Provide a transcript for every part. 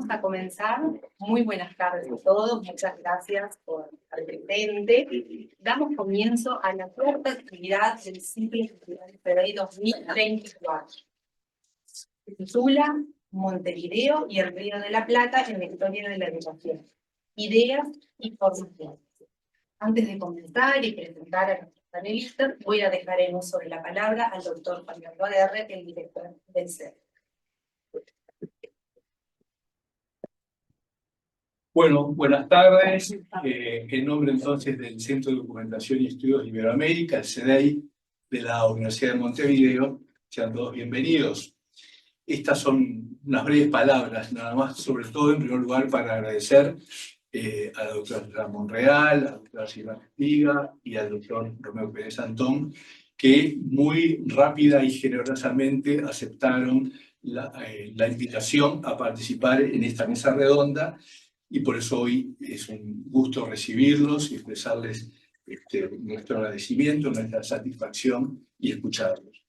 Vamos a comenzar. Muy buenas tardes a todos, muchas gracias por estar presente. Damos comienzo a la cuarta actividad del ciclo cultural FEDEI 2024. Se titula Montevideo y el Río de la Plata en la historia de la educación. Ideas y formación. Antes de comenzar y presentar a nuestros panelistas, voy a dejar en uso de la palabra al doctor Fernando Aguerre, el director del CER. Bueno, buenas tardes. En nombre entonces del Centro de Documentación y Estudios de Iberoamérica, el CEDEI de la Universidad de Montevideo, sean todos bienvenidos. Estas son unas breves palabras, nada más, sobre todo en primer lugar para agradecer a la doctora Monreal, a la doctora Silvana Espiga y al doctor Romeo Pérez Antón, que muy rápida y generosamente aceptaron la invitación a participar en esta mesa redonda. Y por eso hoy es un gusto recibirlos y expresarles nuestro agradecimiento, nuestra satisfacción y escucharlos.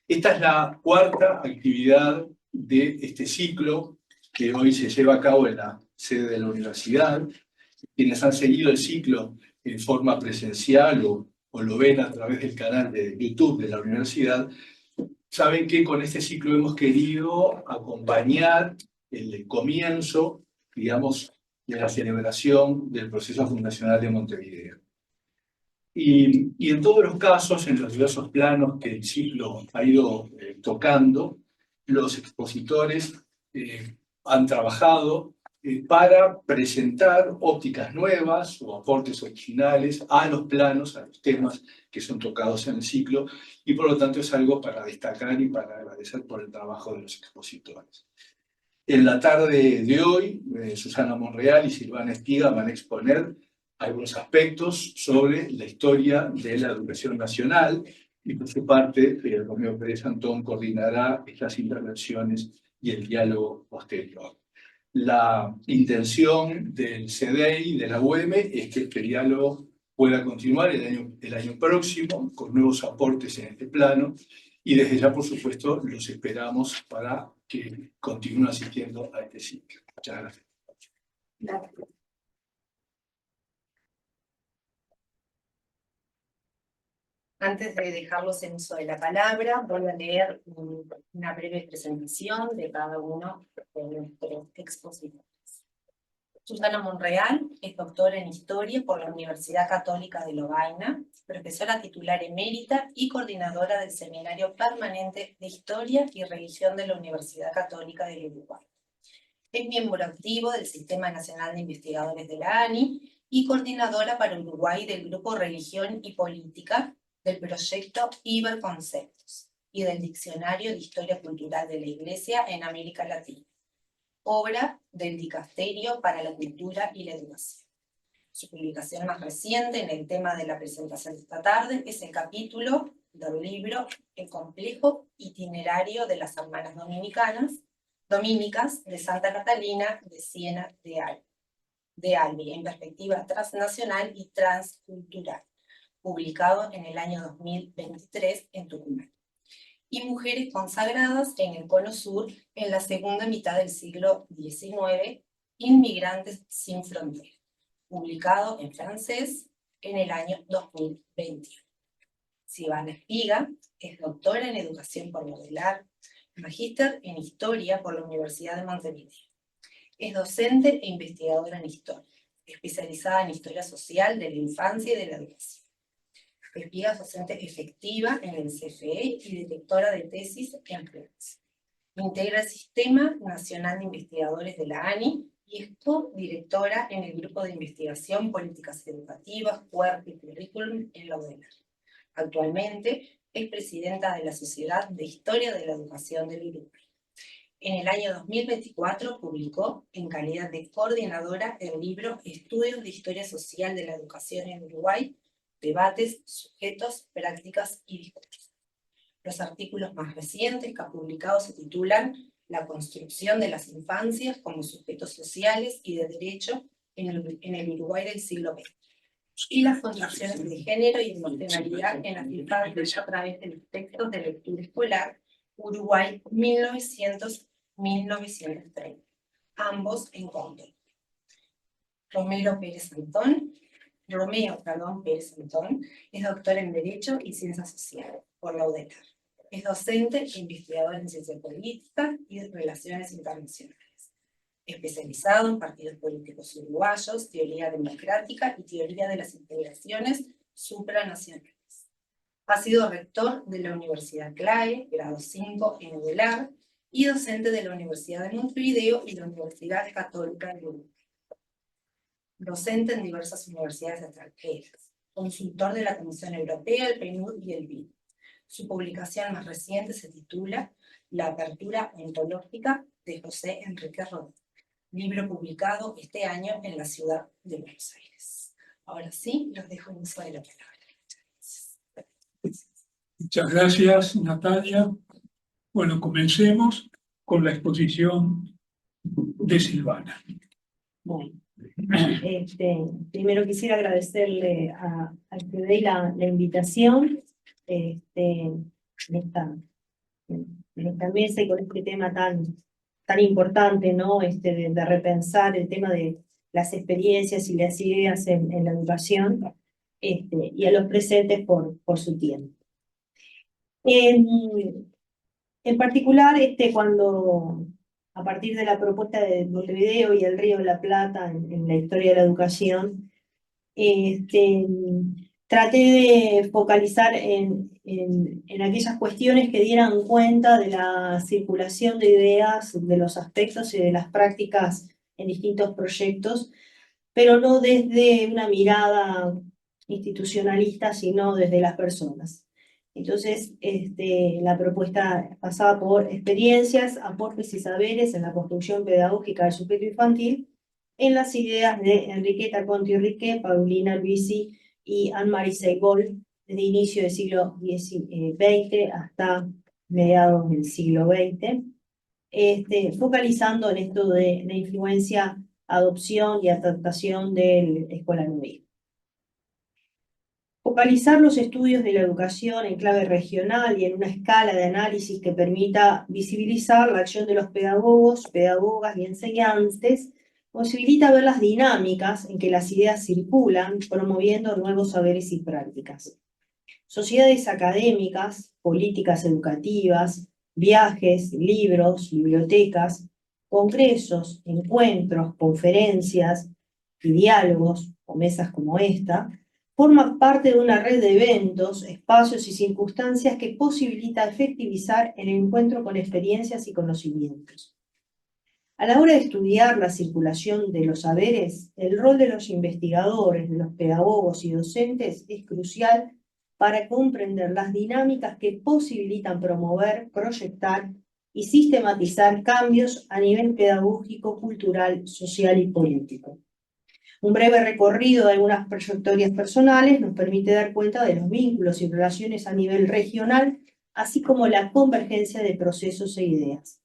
Esta es la cuarta actividad de este ciclo que hoy se lleva a cabo en la sede de la universidad. Quienes han seguido el ciclo en forma presencial o lo ven a través del canal de YouTube de la universidad, saben que con este ciclo hemos querido acompañar el comienzo, digamos, de la celebración del proceso fundacional de Montevideo. Y en todos los casos, en los diversos planos que el ciclo ha ido tocando, los expositores han trabajado para presentar ópticas nuevas o aportes originales a los planos, a los temas que son tocados en el ciclo, y por lo tanto es algo para destacar y para agradecer por el trabajo de los expositores. En la tarde de hoy, Susana Monreal y Silvana Espiga van a exponer algunos aspectos sobre la historia de la educación nacional, y por su parte, Romeo Pérez Antón coordinará estas intervenciones y el diálogo posterior. La intención del CEDEI, de la UEM, es que este diálogo pueda continuar el año próximo, con nuevos aportes en este plano, y desde ya, por supuesto, los esperamos para que continúen asistiendo a este ciclo. Muchas gracias. Gracias. Antes de dejarlos en uso de la palabra, voy a leer una breve presentación de cada uno de nuestros expositores. Susana Monreal es doctora en Historia por la Universidad Católica de Lovaina, profesora titular emérita y coordinadora del Seminario Permanente de Historia y Religión de la Universidad Católica del Uruguay. Es miembro activo del Sistema Nacional de Investigadores de la ANI y coordinadora para Uruguay del Grupo Religión y Política del proyecto Iberconceptos y del Diccionario de Historia Cultural de la Iglesia en América Latina, obra del Dicasterio para la Cultura y la Educación. Su publicación más reciente en el tema de la presentación de esta tarde es el capítulo del libro El complejo itinerario de las hermanas dominicas de Santa Catalina de Siena de Albi, en perspectiva transnacional y transcultural, publicado en el año 2023 en Tucumán. Y Mujeres consagradas en el Cono Sur en la segunda mitad del siglo XIX, Inmigrantes sin fronteras, publicado en francés en el año 2021. Silvana Espiga es doctora en Educación por Modelar, magíster en Historia por la Universidad de Montevideo. Es docente e investigadora en Historia, especializada en Historia Social de la Infancia y de la Educación. Espiga es docente efectiva en el CFE y directora de tesis en Francia. Integra el Sistema Nacional de Investigadores de la ANI y es co-directora en el Grupo de Investigación Políticas Educativas, Cuerpo y Currículum en la UDELAR. Actualmente es presidenta de la Sociedad de Historia de la Educación del Uruguay. En el año 2024 publicó, en calidad de coordinadora, el libro Estudios de Historia Social de la Educación en Uruguay, Debates, Sujetos, Prácticas y Discursos. Los artículos más recientes que ha publicado se titulan La construcción de las infancias como sujetos sociales y de derecho en el Uruguay del siglo XX, y las construcciones de género y emocionalidad en las infancias a través de los textos de lectura escolar, Uruguay 1900-1930, ambos en Córdoba. Romeo Pérez Antón es doctor en Derecho y Ciencias Sociales por la UDELAR. Es docente e investigador en Ciencia Política y Relaciones Internacionales, especializado en partidos políticos uruguayos, teoría democrática y teoría de las integraciones supranacionales. Ha sido rector de la Universidad CLAE, grado 5 en UDELAR, y docente de la Universidad de Montevideo y la Universidad Católica de Uruguay. Docente en diversas universidades extranjeras. Consultor de la Comisión Europea, el PNUD y el BID. Su publicación más reciente se titula La apertura ontológica de José Enrique Rodó, libro publicado este año en la ciudad de Buenos Aires. Ahora sí, los dejo en uso de la palabra. Muchas gracias, Natalia. Bueno, comencemos con la exposición de Silvana. Bueno, primero quisiera agradecerle al CDI la invitación en esta mesa y con este tema tan importante, ¿no? De repensar el tema de las experiencias y las ideas en la educación, y a los presentes por su tiempo. En particular, cuando a partir de la propuesta de Montevideo y el Río de la Plata en la historia de la educación, traté de focalizar en aquellas cuestiones que dieran cuenta de la circulación de ideas, de los aspectos y de las prácticas en distintos proyectos, pero no desde una mirada institucionalista, sino desde las personas. Entonces, la propuesta pasaba por experiencias, aportes y saberes en la construcción pedagógica del sujeto infantil, en las ideas de Enriqueta Conti-Riquet, Paulina Luisi y Anne-Marie Seibold, desde inicio del siglo XX hasta mediados del siglo XX, focalizando en esto de la influencia, adopción y adaptación del escolarismo. Focalizar los estudios de la educación en clave regional y en una escala de análisis que permita visibilizar la acción de los pedagogos, pedagogas y enseñantes, posibilita ver las dinámicas en que las ideas circulan, promoviendo nuevos saberes y prácticas. Sociedades académicas, políticas educativas, viajes, libros, bibliotecas, congresos, encuentros, conferencias y diálogos, o mesas como esta, forman parte de una red de eventos, espacios y circunstancias que posibilita efectivizar el encuentro con experiencias y conocimientos. A la hora de estudiar la circulación de los saberes, el rol de los investigadores, de los pedagogos y docentes es crucial para comprender las dinámicas que posibilitan promover, proyectar y sistematizar cambios a nivel pedagógico, cultural, social y político. Un breve recorrido de algunas trayectorias personales nos permite dar cuenta de los vínculos y relaciones a nivel regional, así como la convergencia de procesos e ideas.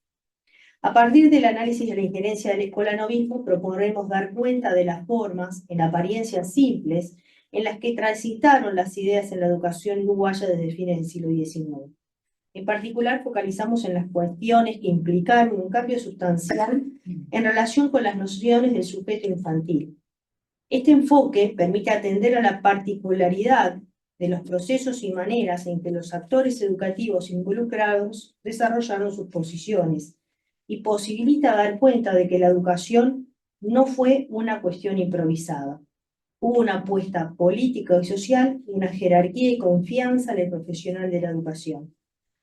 A partir del análisis de la injerencia del escolanovismo, proponemos dar cuenta de las formas, en apariencia simples, en las que transitaron las ideas en la educación uruguaya desde fines del siglo XIX. En particular, focalizamos en las cuestiones que implicaron un cambio sustancial en relación con las nociones del sujeto infantil. Este enfoque permite atender a la particularidad de los procesos y maneras en que los actores educativos involucrados desarrollaron sus posiciones y posibilita dar cuenta de que la educación no fue una cuestión improvisada. Hubo una apuesta política y social, una jerarquía y confianza en el profesional de la educación.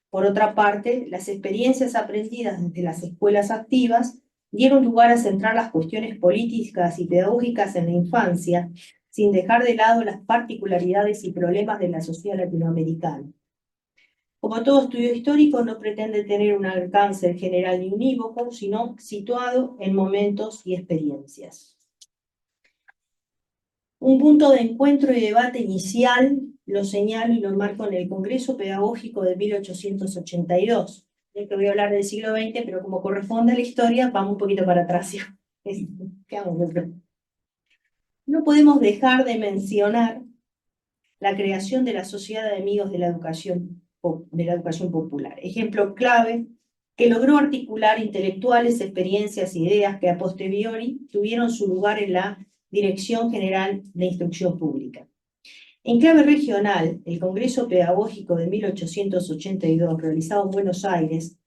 Por otra parte, las experiencias aprendidas desde las escuelas activas dieron lugar a centrar las cuestiones políticas y pedagógicas en la infancia, sin dejar de lado las particularidades y problemas de la sociedad latinoamericana. Como todo estudio histórico, no pretende tener un alcance general ni unívoco, sino situado en momentos y experiencias. Un punto de encuentro y debate inicial lo señalo y lo marco en el Congreso Pedagógico de 1882. Que voy a hablar del siglo XX, pero como corresponde a la historia, vamos un poquito para atrás. No podemos dejar de mencionar la creación de la Sociedad de Amigos de la Educación Popular. Ejemplo clave que logró articular intelectuales, experiencias, ideas que a posteriori tuvieron su lugar en la Dirección General de Instrucción Pública. En clave regional, el Congreso Pedagógico de 1882, realizado en Buenos Aires,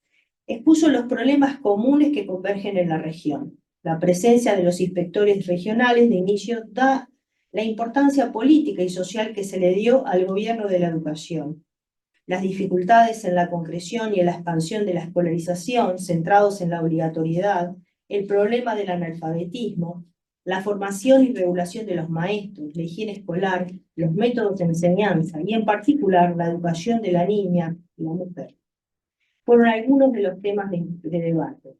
expuso los problemas comunes que convergen en la región. La presencia de los inspectores regionales de inicio da la importancia política y social que se le dio al gobierno de la educación. Las dificultades en la concreción y en la expansión de la escolarización, centrados en la obligatoriedad, el problema del analfabetismo, la formación y regulación de los maestros, la higiene escolar, los métodos de enseñanza y en particular la educación de la niña y la mujer, fueron algunos de los temas de debate.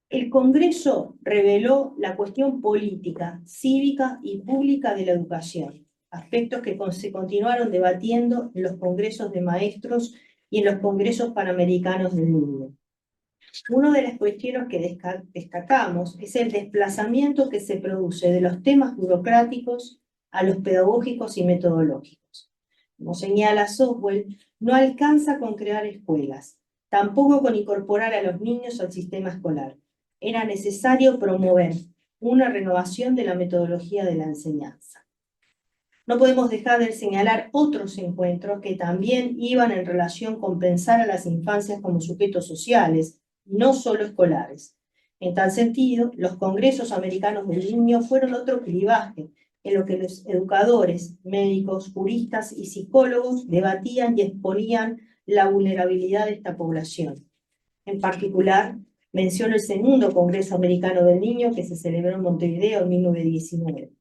El Congreso reveló la cuestión política, cívica y pública de la educación, aspectos que se continuaron debatiendo en los congresos de maestros y en los congresos panamericanos del niño. Una de las cuestiones que destacamos es el desplazamiento que se produce de los temas burocráticos a los pedagógicos y metodológicos. Como señala Soswell, no alcanza con crear escuelas, tampoco con incorporar a los niños al sistema escolar. Era necesario promover una renovación de la metodología de la enseñanza. No podemos dejar de señalar otros encuentros que también iban en relación con pensar a las infancias como sujetos sociales, no solo escolares. En tal sentido, los congresos americanos del niño fueron otro clivaje en lo que los educadores, médicos, juristas y psicólogos debatían y exponían la vulnerabilidad de esta población. En particular, menciono el segundo Congreso Americano del Niño que se celebró en Montevideo en 1919.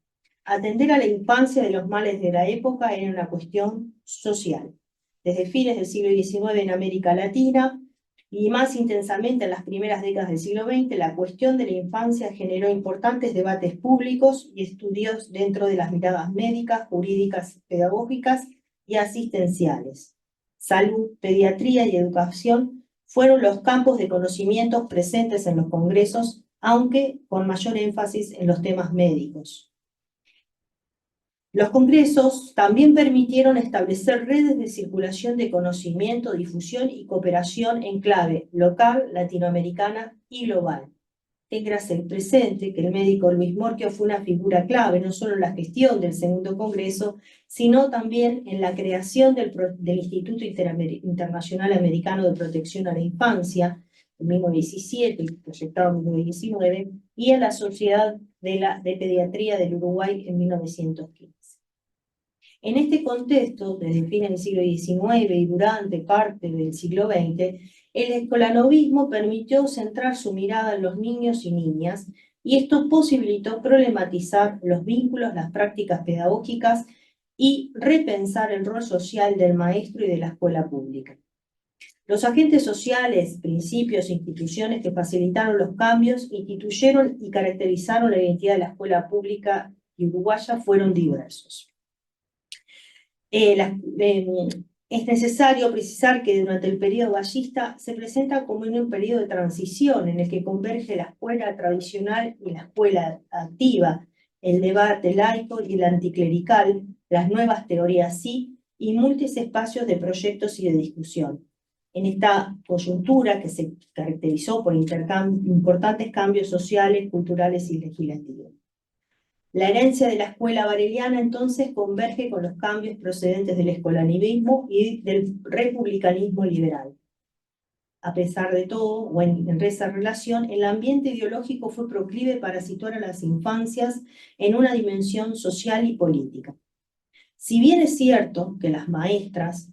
Atender a la infancia de los males de la época era una cuestión social. Desde fines del siglo XIX en América Latina, y más intensamente en las primeras décadas del siglo XX, la cuestión de la infancia generó importantes debates públicos y estudios dentro de las miradas médicas, jurídicas, pedagógicas y asistenciales. Salud, pediatría y educación fueron los campos de conocimientos presentes en los congresos, aunque con mayor énfasis en los temas médicos. Los congresos también permitieron establecer redes de circulación de conocimiento, difusión y cooperación en clave local, latinoamericana y global. Téngase presente que el médico Luis Morquio fue una figura clave no solo en la gestión del segundo congreso, sino también en la creación del Instituto Internacional Americano de Protección a la Infancia, en 1917, proyectado en 1919, y en la Sociedad de Pediatría del Uruguay en 1915. En este contexto, desde fines del siglo XIX y durante parte del siglo XX, el escolanovismo permitió centrar su mirada en los niños y niñas, y esto posibilitó problematizar los vínculos, las prácticas pedagógicas y repensar el rol social del maestro y de la escuela pública. Los agentes sociales, principios e instituciones que facilitaron los cambios, instituyeron y caracterizaron la identidad de la escuela pública y uruguaya fueron diversos. Es necesario precisar que durante el periodo ballista se presenta como un periodo de transición en el que converge la escuela tradicional y la escuela activa, el debate laico y el anticlerical, las nuevas teorías sí y múltiples espacios de proyectos y de discusión. En esta coyuntura que se caracterizó por importantes cambios sociales, culturales y legislativos. La herencia de la escuela vareliana entonces converge con los cambios procedentes del escolanivismo y del republicanismo liberal. A pesar de todo, o en esa relación, el ambiente ideológico fue proclive para situar a las infancias en una dimensión social y política. Si bien es cierto que las maestras,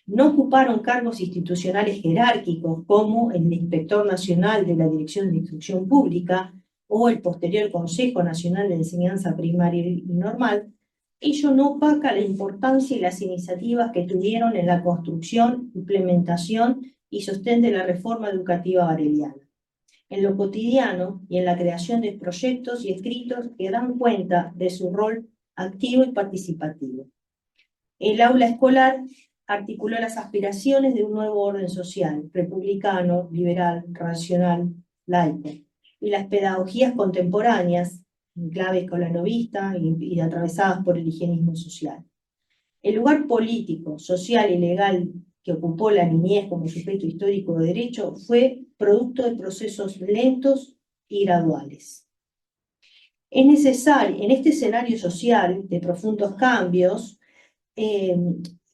no ocuparon cargos institucionales jerárquicos como el inspector nacional de la Dirección de Instrucción Pública, o el posterior Consejo Nacional de Enseñanza Primaria y Normal, ello no opaca la importancia y las iniciativas que tuvieron en la construcción, implementación y sostén de la reforma educativa vareliana, en lo cotidiano y en la creación de proyectos y escritos que dan cuenta de su rol activo y participativo. El aula escolar articuló las aspiraciones de un nuevo orden social, republicano, liberal, racional, laico, y las pedagogías contemporáneas, en clave escolanovista y atravesadas por el higienismo social. El lugar político, social y legal que ocupó la niñez como sujeto histórico de derecho, fue producto de procesos lentos y graduales. Es necesario, en este escenario social de profundos cambios,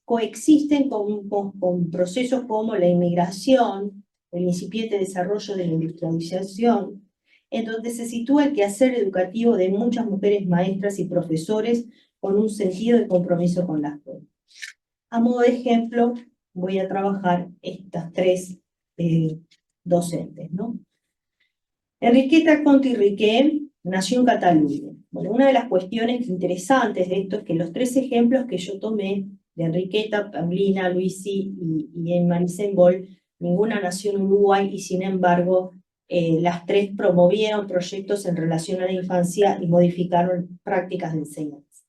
coexisten con procesos como la inmigración, el incipiente desarrollo de la industrialización, en donde se sitúa el quehacer educativo de muchas mujeres maestras y profesores con un sentido de compromiso con la escuela. A modo de ejemplo, voy a trabajar estas tres docentes, ¿no? Enriqueta Conti Riquet nació en Cataluña. Bueno, una de las cuestiones interesantes de esto es que los tres ejemplos que yo tomé de Enriqueta, Paulina, Luisi y Maricén Boll, ninguna nació en Uruguay y sin embargo las tres promovieron proyectos en relación a la infancia y modificaron prácticas de enseñanza.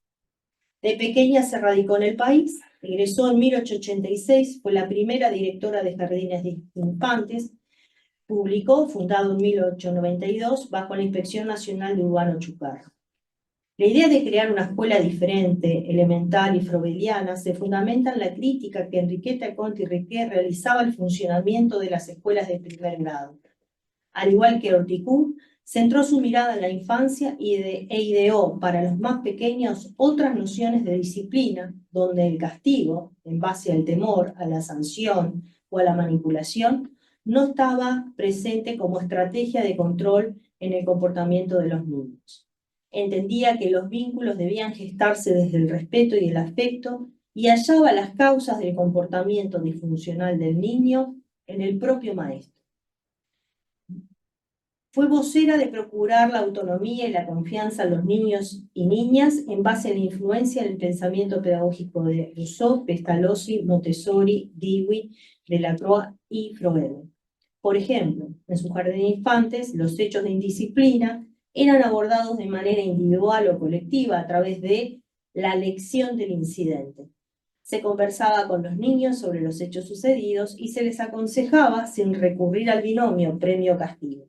De pequeña se radicó en el país, egresó en 1886, fue la primera directora de jardines de infantes, publicó, fundado en 1892, bajo la Inspección Nacional de Urbano Chucarro. La idea de crear una escuela diferente, elemental y frobeliana se fundamenta en la crítica que Enriqueta Conti Riquet realizaba al funcionamiento de las escuelas de primer grado. Al igual que Horticú, centró su mirada en la infancia e ideó para los más pequeños otras nociones de disciplina, donde el castigo, en base al temor, a la sanción o a la manipulación, no estaba presente como estrategia de control en el comportamiento de los niños. Entendía que los vínculos debían gestarse desde el respeto y el afecto y hallaba las causas del comportamiento disfuncional del niño en el propio maestro. Fue vocera de procurar la autonomía y la confianza en los niños y niñas en base a la influencia del pensamiento pedagógico de Rousseau, Pestalozzi, Montessori, Dewey, Delacroix y Freud. Por ejemplo, en su jardín de infantes, los hechos de indisciplina eran abordados de manera individual o colectiva a través de la lección del incidente. Se conversaba con los niños sobre los hechos sucedidos y se les aconsejaba sin recurrir al binomio premio-castigo.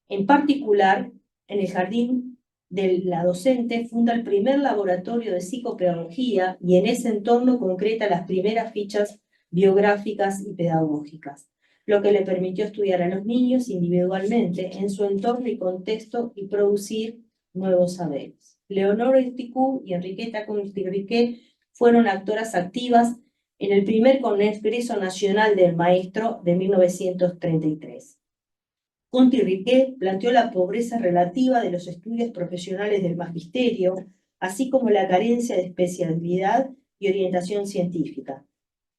En particular, en el jardín de la docente funda el primer laboratorio de psicopedagogía y en ese entorno concreta las primeras fichas biográficas y pedagógicas, lo que le permitió estudiar a los niños individualmente en su entorno y contexto y producir nuevos saberes. Leonor Horticú y Enriqueta Conti Riquet fueron actoras activas en el primer Congreso Nacional del Maestro de 1933. Conti Riquet planteó la pobreza relativa de los estudios profesionales del magisterio, así como la carencia de especialidad y orientación científica.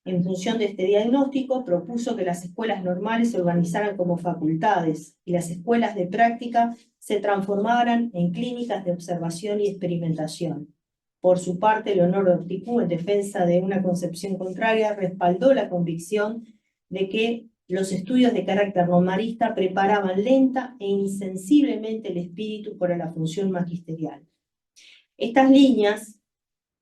En función de este diagnóstico, propuso que las escuelas normales se organizaran como facultades y las escuelas de práctica se transformaran en clínicas de observación y experimentación. Por su parte, Leonor Horticú, en defensa de una concepción contraria, respaldó la convicción de que los estudios de carácter normalista preparaban lenta e insensiblemente el espíritu para la función magisterial. Estas líneas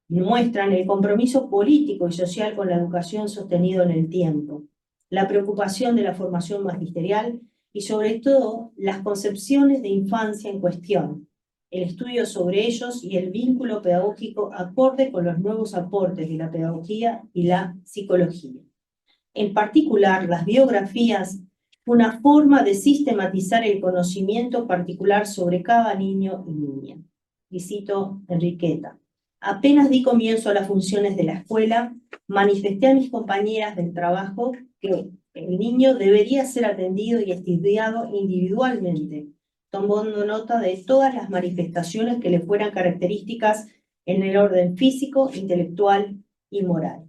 muestran el compromiso político y social con la educación sostenido en el tiempo, la preocupación de la formación magisterial y sobre todo las concepciones de infancia en cuestión, el estudio sobre ellos y el vínculo pedagógico acorde con los nuevos aportes de la pedagogía y la psicología. En particular, las biografías, una forma de sistematizar el conocimiento particular sobre cada niño y niña. Y cito Enriqueta: apenas di comienzo a las funciones de la escuela, manifesté a mis compañeras del trabajo que el niño debería ser atendido y estudiado individualmente, tomando nota de todas las manifestaciones que le fueran características en el orden físico, intelectual y moral.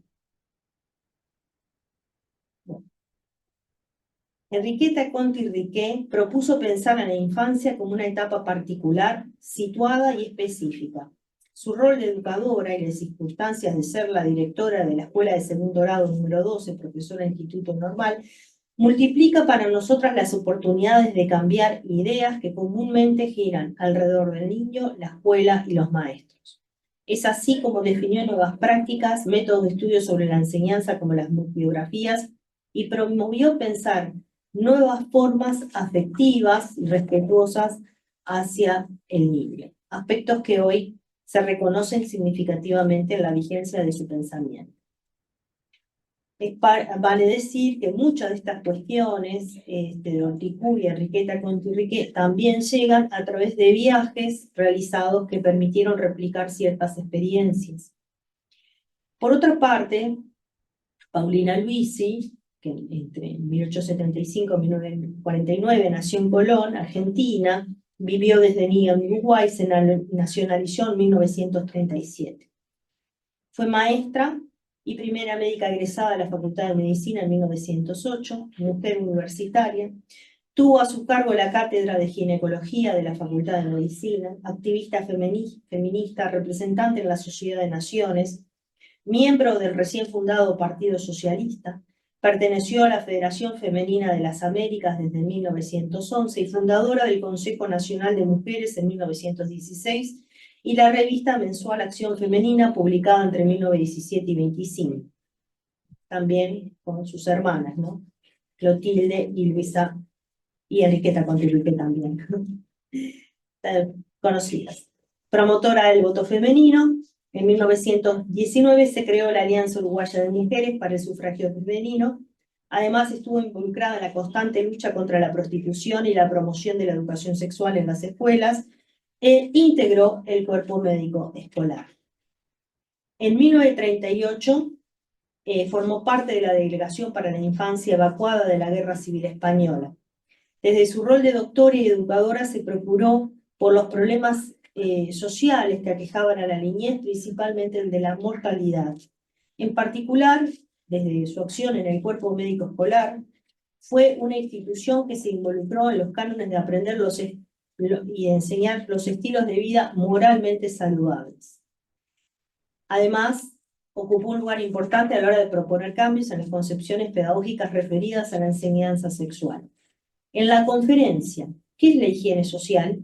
Enriqueta Conti Riquet propuso pensar en la infancia como una etapa particular, situada y específica. Su rol de educadora y las circunstancias de ser la directora de la Escuela de Segundo Grado número 12, profesora de Instituto Normal, multiplica para nosotras las oportunidades de cambiar ideas que comúnmente giran alrededor del niño, la escuela y los maestros. Es así como definió nuevas prácticas, métodos de estudio sobre la enseñanza como las biografías y promovió pensar nuevas formas afectivas y respetuosas hacia el niño, aspectos que hoy se reconocen significativamente en la vigencia de su pensamiento. Vale decir que muchas de estas cuestiones de Orticú y Enriqueta Contirriquet también llegan a través de viajes realizados que permitieron replicar ciertas experiencias. Por otra parte, Paulina Luisi, que entre 1875 y 1949 nació en Colón, Argentina, vivió desde niña en Uruguay, se nacionalizó en 1937. Fue maestra y primera médica egresada de la Facultad de Medicina en 1908, mujer universitaria. Tuvo a su cargo la cátedra de ginecología de la Facultad de Medicina, activista feminista, representante en la Sociedad de Naciones, miembro del recién fundado Partido Socialista, perteneció a la Federación Femenina de las Américas desde 1911 y fundadora del Consejo Nacional de Mujeres en 1916 y la revista mensual Acción Femenina, publicada entre 1917 y 1925. También con sus hermanas, ¿no? Clotilde y Luisa, y Enriqueta Contirriquet también, conocidas. Promotora del voto femenino, en 1919 se creó la Alianza Uruguaya de Mujeres para el Sufragio Femenino. Además, estuvo involucrada en la constante lucha contra la prostitución y la promoción de la educación sexual en las escuelas, e integró el cuerpo médico escolar. En 1938 formó parte de la Delegación para la Infancia Evacuada de la Guerra Civil Española. Desde su rol de doctora y educadora se preocupó por los problemas sociales que aquejaban a la niñez, principalmente el de la mortalidad. En particular, desde su acción en el cuerpo médico escolar, fue una institución que se involucró en los cánones de aprender y enseñar los estilos de vida moralmente saludables. Además, ocupó un lugar importante a la hora de proponer cambios en las concepciones pedagógicas referidas a la enseñanza sexual. En la conferencia ¿Qué es la higiene social?,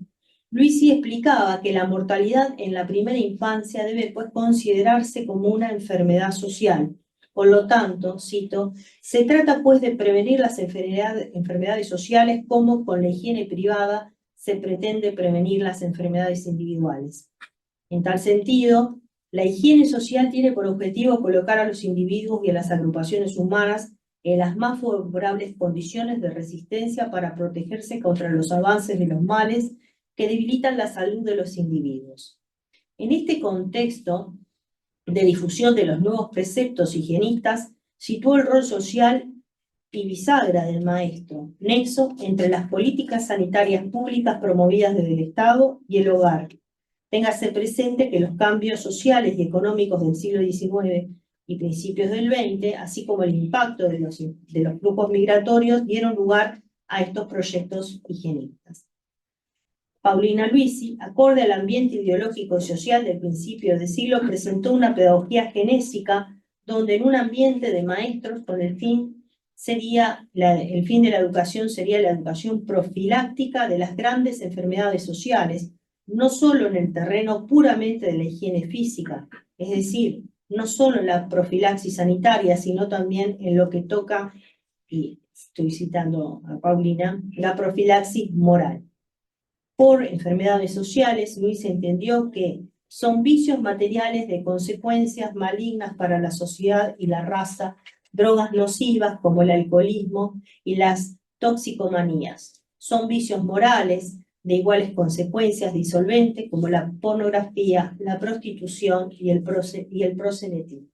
Luisi explicaba que la mortalidad en la primera infancia debe pues considerarse como una enfermedad social. Por lo tanto, cito, se trata pues de prevenir las enfermedades sociales como con la higiene privada se pretende prevenir las enfermedades individuales. En tal sentido, la higiene social tiene por objetivo colocar a los individuos y a las agrupaciones humanas en las más favorables condiciones de resistencia para protegerse contra los avances de los males que debilitan la salud de los individuos. En este contexto de difusión de los nuevos preceptos higienistas, situó el rol social y bisagra del maestro, nexo entre las políticas sanitarias públicas promovidas desde el Estado y el hogar. Téngase presente que los cambios sociales y económicos del siglo XIX y principios del XX, así como el impacto de los grupos migratorios, dieron lugar a estos proyectos higienistas. Paulina Luisi, acorde al ambiente ideológico y social del principio de siglo, presentó una pedagogía genésica donde en un ambiente de maestros con el fin de la educación sería la educación profiláctica de las grandes enfermedades sociales, no solo en el terreno puramente de la higiene física, es decir, no solo en la profilaxis sanitaria, sino también en lo que toca, y estoy citando a Paulina, la profilaxis moral. Por enfermedades sociales, Luis entendió que son vicios materiales de consecuencias malignas para la sociedad y la raza, drogas nocivas como el alcoholismo y las toxicomanías. Son vicios morales de iguales consecuencias disolventes como la pornografía, la prostitución y el proxenetismo.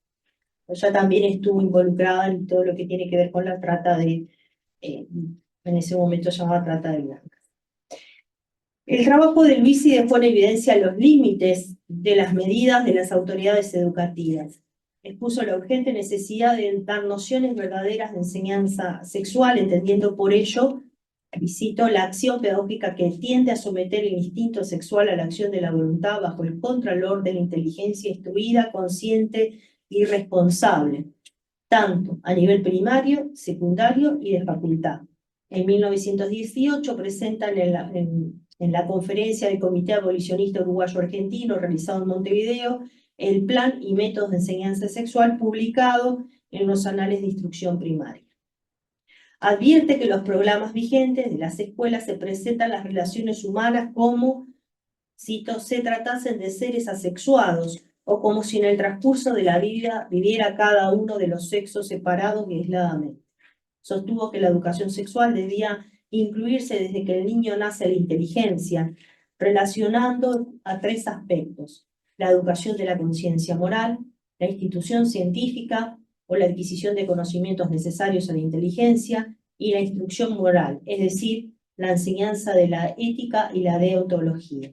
Ella también estuvo involucrada en todo lo que tiene que ver con la trata de, en ese momento llamada trata de blancas. El trabajo de Luisi dejó en evidencia los límites de las medidas de las autoridades educativas. Expuso la urgente necesidad de dar nociones verdaderas de enseñanza sexual, entendiendo por ello, y cito, la acción pedagógica que tiende a someter el instinto sexual a la acción de la voluntad bajo el contralor de la inteligencia instruida, consciente y responsable, tanto a nivel primario, secundario y de facultad. En 1918 presentan en la conferencia del Comité Abolicionista Uruguayo-Argentino realizado en Montevideo, el Plan y Métodos de Enseñanza Sexual publicado en los Anales de Instrucción Primaria. Advierte que los programas vigentes de las escuelas se presentan las relaciones humanas como, cito, se tratasen de seres asexuados, o como si en el transcurso de la vida viviera cada uno de los sexos separados y aisladamente. Sostuvo que la educación sexual debía incluirse desde que el niño nace a la inteligencia, relacionando a tres aspectos: la educación de la conciencia moral, la institución científica o la adquisición de conocimientos necesarios a la inteligencia, y la instrucción moral, es decir, la enseñanza de la ética y la deontología.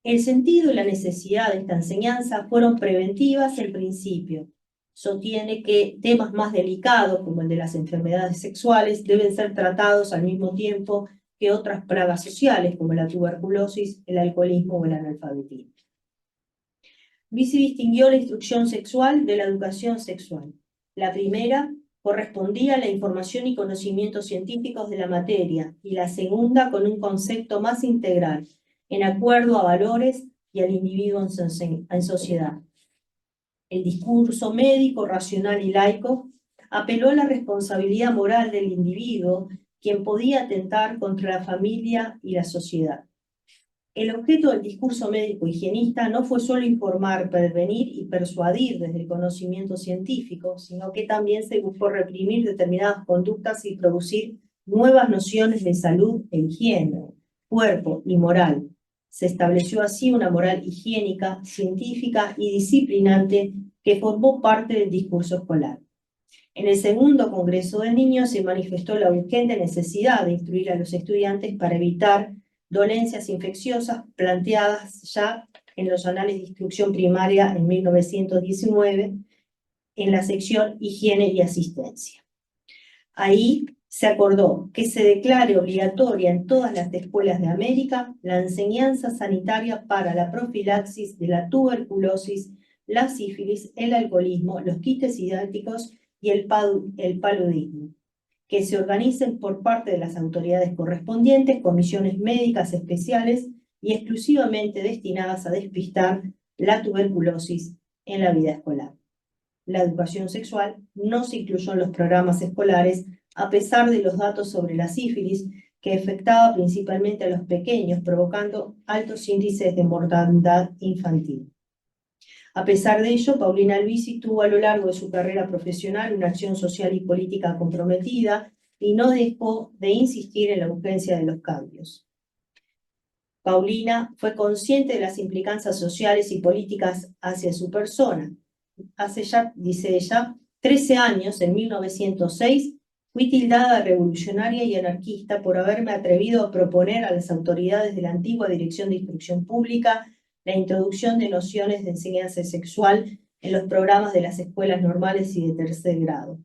El sentido y la necesidad de esta enseñanza fueron preventivas en principio. Sostiene que temas más delicados, como el de las enfermedades sexuales, deben ser tratados al mismo tiempo que otras plagas sociales, como la tuberculosis, el alcoholismo o el analfabetismo. Bisi distinguió la instrucción sexual de la educación sexual. La primera correspondía a la información y conocimientos científicos de la materia, y la segunda con un concepto más integral, en acuerdo a valores y al individuo en sociedad. El discurso médico, racional y laico apeló a la responsabilidad moral del individuo, quien podía atentar contra la familia y la sociedad. El objeto del discurso médico higienista no fue solo informar, prevenir y persuadir desde el conocimiento científico, sino que también se buscó reprimir determinadas conductas y producir nuevas nociones de salud e higiene, cuerpo y moral. Se estableció así una moral higiénica, científica y disciplinante que formó parte del discurso escolar. En el segundo Congreso del Niño se manifestó la urgente necesidad de instruir a los estudiantes para evitar dolencias infecciosas planteadas ya en los anales de instrucción primaria en 1919 en la sección Higiene y Asistencia. Ahí se acordó que se declare obligatoria en todas las escuelas de América la enseñanza sanitaria para la profilaxis de la tuberculosis, la sífilis, el alcoholismo, los quistes didácticos y el paludismo, que se organicen por parte de las autoridades correspondientes, comisiones médicas especiales y exclusivamente destinadas a despistar la tuberculosis en la vida escolar. La educación sexual no se incluyó en los programas escolares, a pesar de los datos sobre la sífilis, que afectaba principalmente a los pequeños, provocando altos índices de mortandad infantil. A pesar de ello, Paulina Albisi tuvo a lo largo de su carrera profesional una acción social y política comprometida y no dejó de insistir en la urgencia de los cambios. Paulina fue consciente de las implicancias sociales y políticas hacia su persona. Hace ya, dice ella, 13 años, en 1906, fui tildada revolucionaria y anarquista por haberme atrevido a proponer a las autoridades de la antigua Dirección de Instrucción Pública la introducción de nociones de enseñanza sexual en los programas de las escuelas normales y de tercer grado.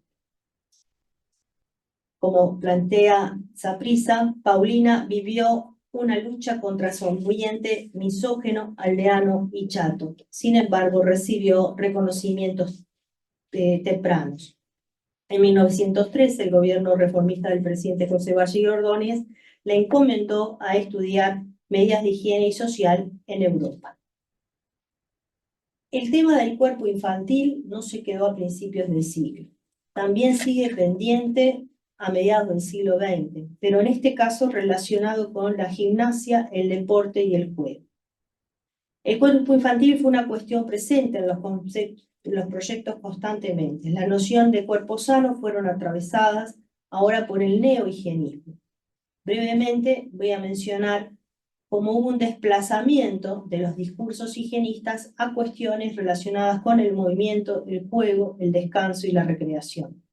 Como plantea Saprissa, Paulina vivió una lucha contra su ambiente misógeno, aldeano y chato. Sin embargo, recibió reconocimientos tempranos. En 1913, el gobierno reformista del presidente José Valle Ordóñez le encomendó a estudiar medidas de higiene y social en Europa. El tema del cuerpo infantil no se quedó a principios del siglo. También sigue pendiente a mediados del siglo XX, pero en este caso relacionado con la gimnasia, el deporte y el juego. El cuerpo infantil fue una cuestión presente en los proyectos constantemente. La noción de cuerpo sano fueron atravesadas ahora por el neohigienismo. Brevemente voy a mencionar cómo hubo un desplazamiento de los discursos higienistas a cuestiones relacionadas con el movimiento, el juego, el descanso y la recreación.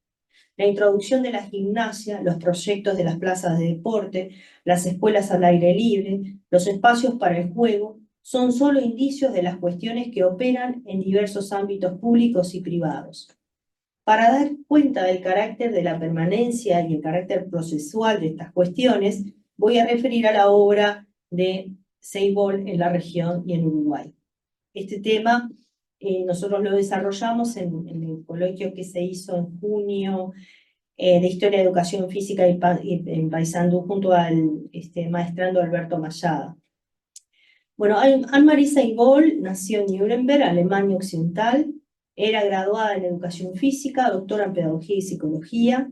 La introducción de la gimnasia, los proyectos de las plazas de deporte, las escuelas al aire libre, los espacios para el juego, son solo indicios de las cuestiones que operan en diversos ámbitos públicos y privados. Para dar cuenta del carácter de la permanencia y el carácter procesual de estas cuestiones, voy a referir a la obra de Ceibol en la región y en Uruguay. Este tema nosotros lo desarrollamos en el coloquio que se hizo en junio de Historia de Educación Física en Paysandú junto al maestrando Alberto Mayada. Bueno, Anne-Marie Ceibol nació en Nuremberg, Alemania Occidental. Era graduada en Educación Física, doctora en Pedagogía y Psicología,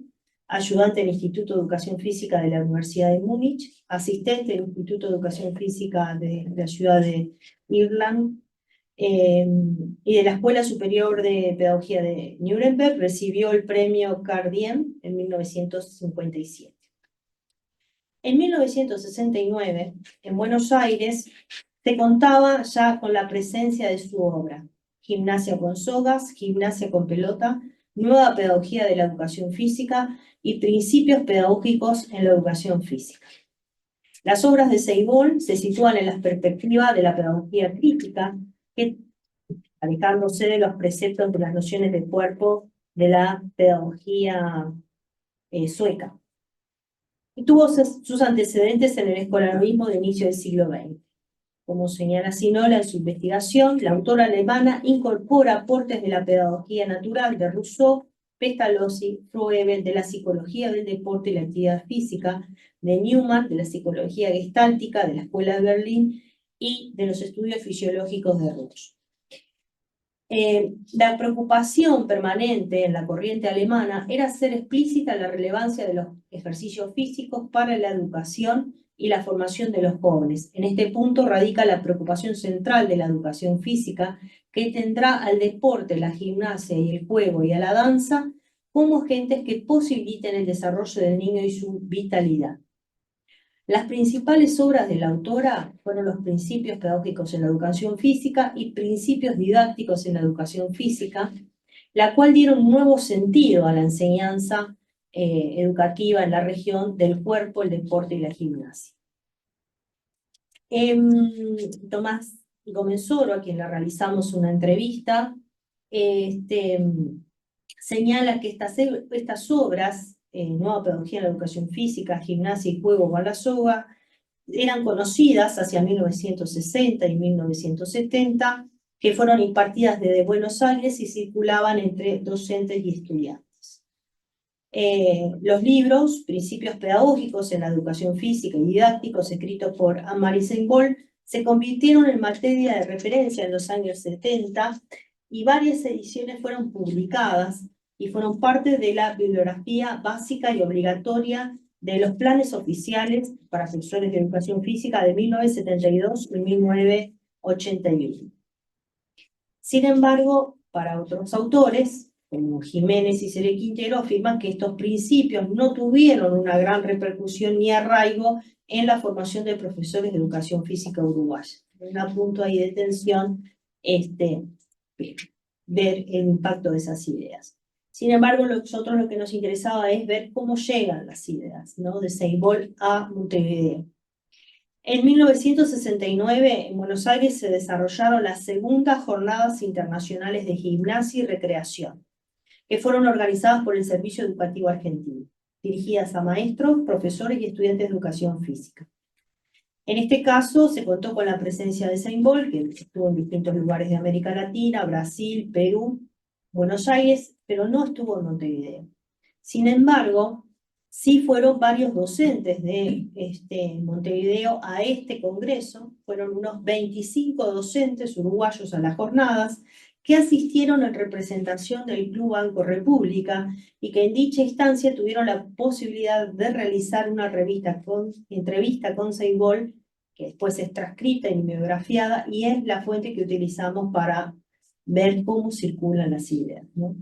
ayudante del Instituto de Educación Física de la Universidad de Múnich, asistente del Instituto de Educación Física de la ciudad de Irland, y de la Escuela Superior de Pedagogía de Nuremberg recibió el premio Cardien en 1957. En 1969, en Buenos Aires, se contaba ya con la presencia de su obra, Gimnasia con sogas, Gimnasia con pelota, Nueva pedagogía de la educación física y Principios pedagógicos en la educación física. Las obras de Ceibol se sitúan en la perspectiva de la pedagogía crítica, que, alejándose de los preceptos de las nociones del cuerpo de la pedagogía sueca. Y tuvo sus antecedentes en el escolarismo de inicio del siglo XX. Como señala Sinola en su investigación, la autora alemana incorpora aportes de la pedagogía natural de Rousseau, Pestalozzi, Froebel, de la psicología del deporte y la actividad física, de Newman, de la psicología gestáltica, de la Escuela de Berlín y de los estudios fisiológicos de Rush. La preocupación permanente en la corriente alemana era hacer explícita la relevancia de los ejercicios físicos para la educación y la formación de los jóvenes. En este punto radica la preocupación central de la educación física, que tendrá al deporte, la gimnasia y el juego y a la danza como agentes que posibiliten el desarrollo del niño y su vitalidad. Las principales obras de la autora fueron los Principios pedagógicos en la educación física y Principios didácticos en la educación física, la cual dieron un nuevo sentido a la enseñanza educativa en la región del cuerpo, el deporte y la gimnasia. Tomás Gómez-Oro, a quien le realizamos una entrevista, señala que estas obras, Nueva pedagogía en la educación física, Gimnasia y juego con la soga, eran conocidas hacia 1960 y 1970, que fueron impartidas desde Buenos Aires y circulaban entre docentes y estudiantes. Los libros, Principios pedagógicos en la educación física y didácticos, escritos por Anne-Marie Ceibol, se convirtieron en materia de referencia en los años 70 y varias ediciones fueron publicadas y fueron parte de la bibliografía básica y obligatoria de los planes oficiales para profesores de educación física de 1972 y 1981. Sin embargo, para otros autores, como Jiménez y Cere Quintero, afirman que estos principios no tuvieron una gran repercusión ni arraigo en la formación de profesores de educación física uruguaya. Un punto ahí de tensión, ver el impacto de esas ideas. Sin embargo, nosotros lo que nos interesaba es ver cómo llegan las ideas, ¿no?, de Ceibol a Montevideo. En 1969, en Buenos Aires, se desarrollaron las segundas jornadas internacionales de gimnasia y recreación, que fueron organizadas por el Servicio Educativo Argentino, dirigidas a maestros, profesores y estudiantes de educación física. En este caso, se contó con la presencia de Ceibol, que estuvo en distintos lugares de América Latina, Brasil, Perú, Buenos Aires, pero no estuvo en Montevideo. Sin embargo, sí fueron varios docentes de Montevideo a este congreso, fueron unos 25 docentes uruguayos a las jornadas, que asistieron en representación del Club Banco República y que en dicha instancia tuvieron la posibilidad de realizar una entrevista con Ceibol, que después es transcrita y bibliografiada, y es la fuente que utilizamos para ver cómo circulan las ideas, ¿no?,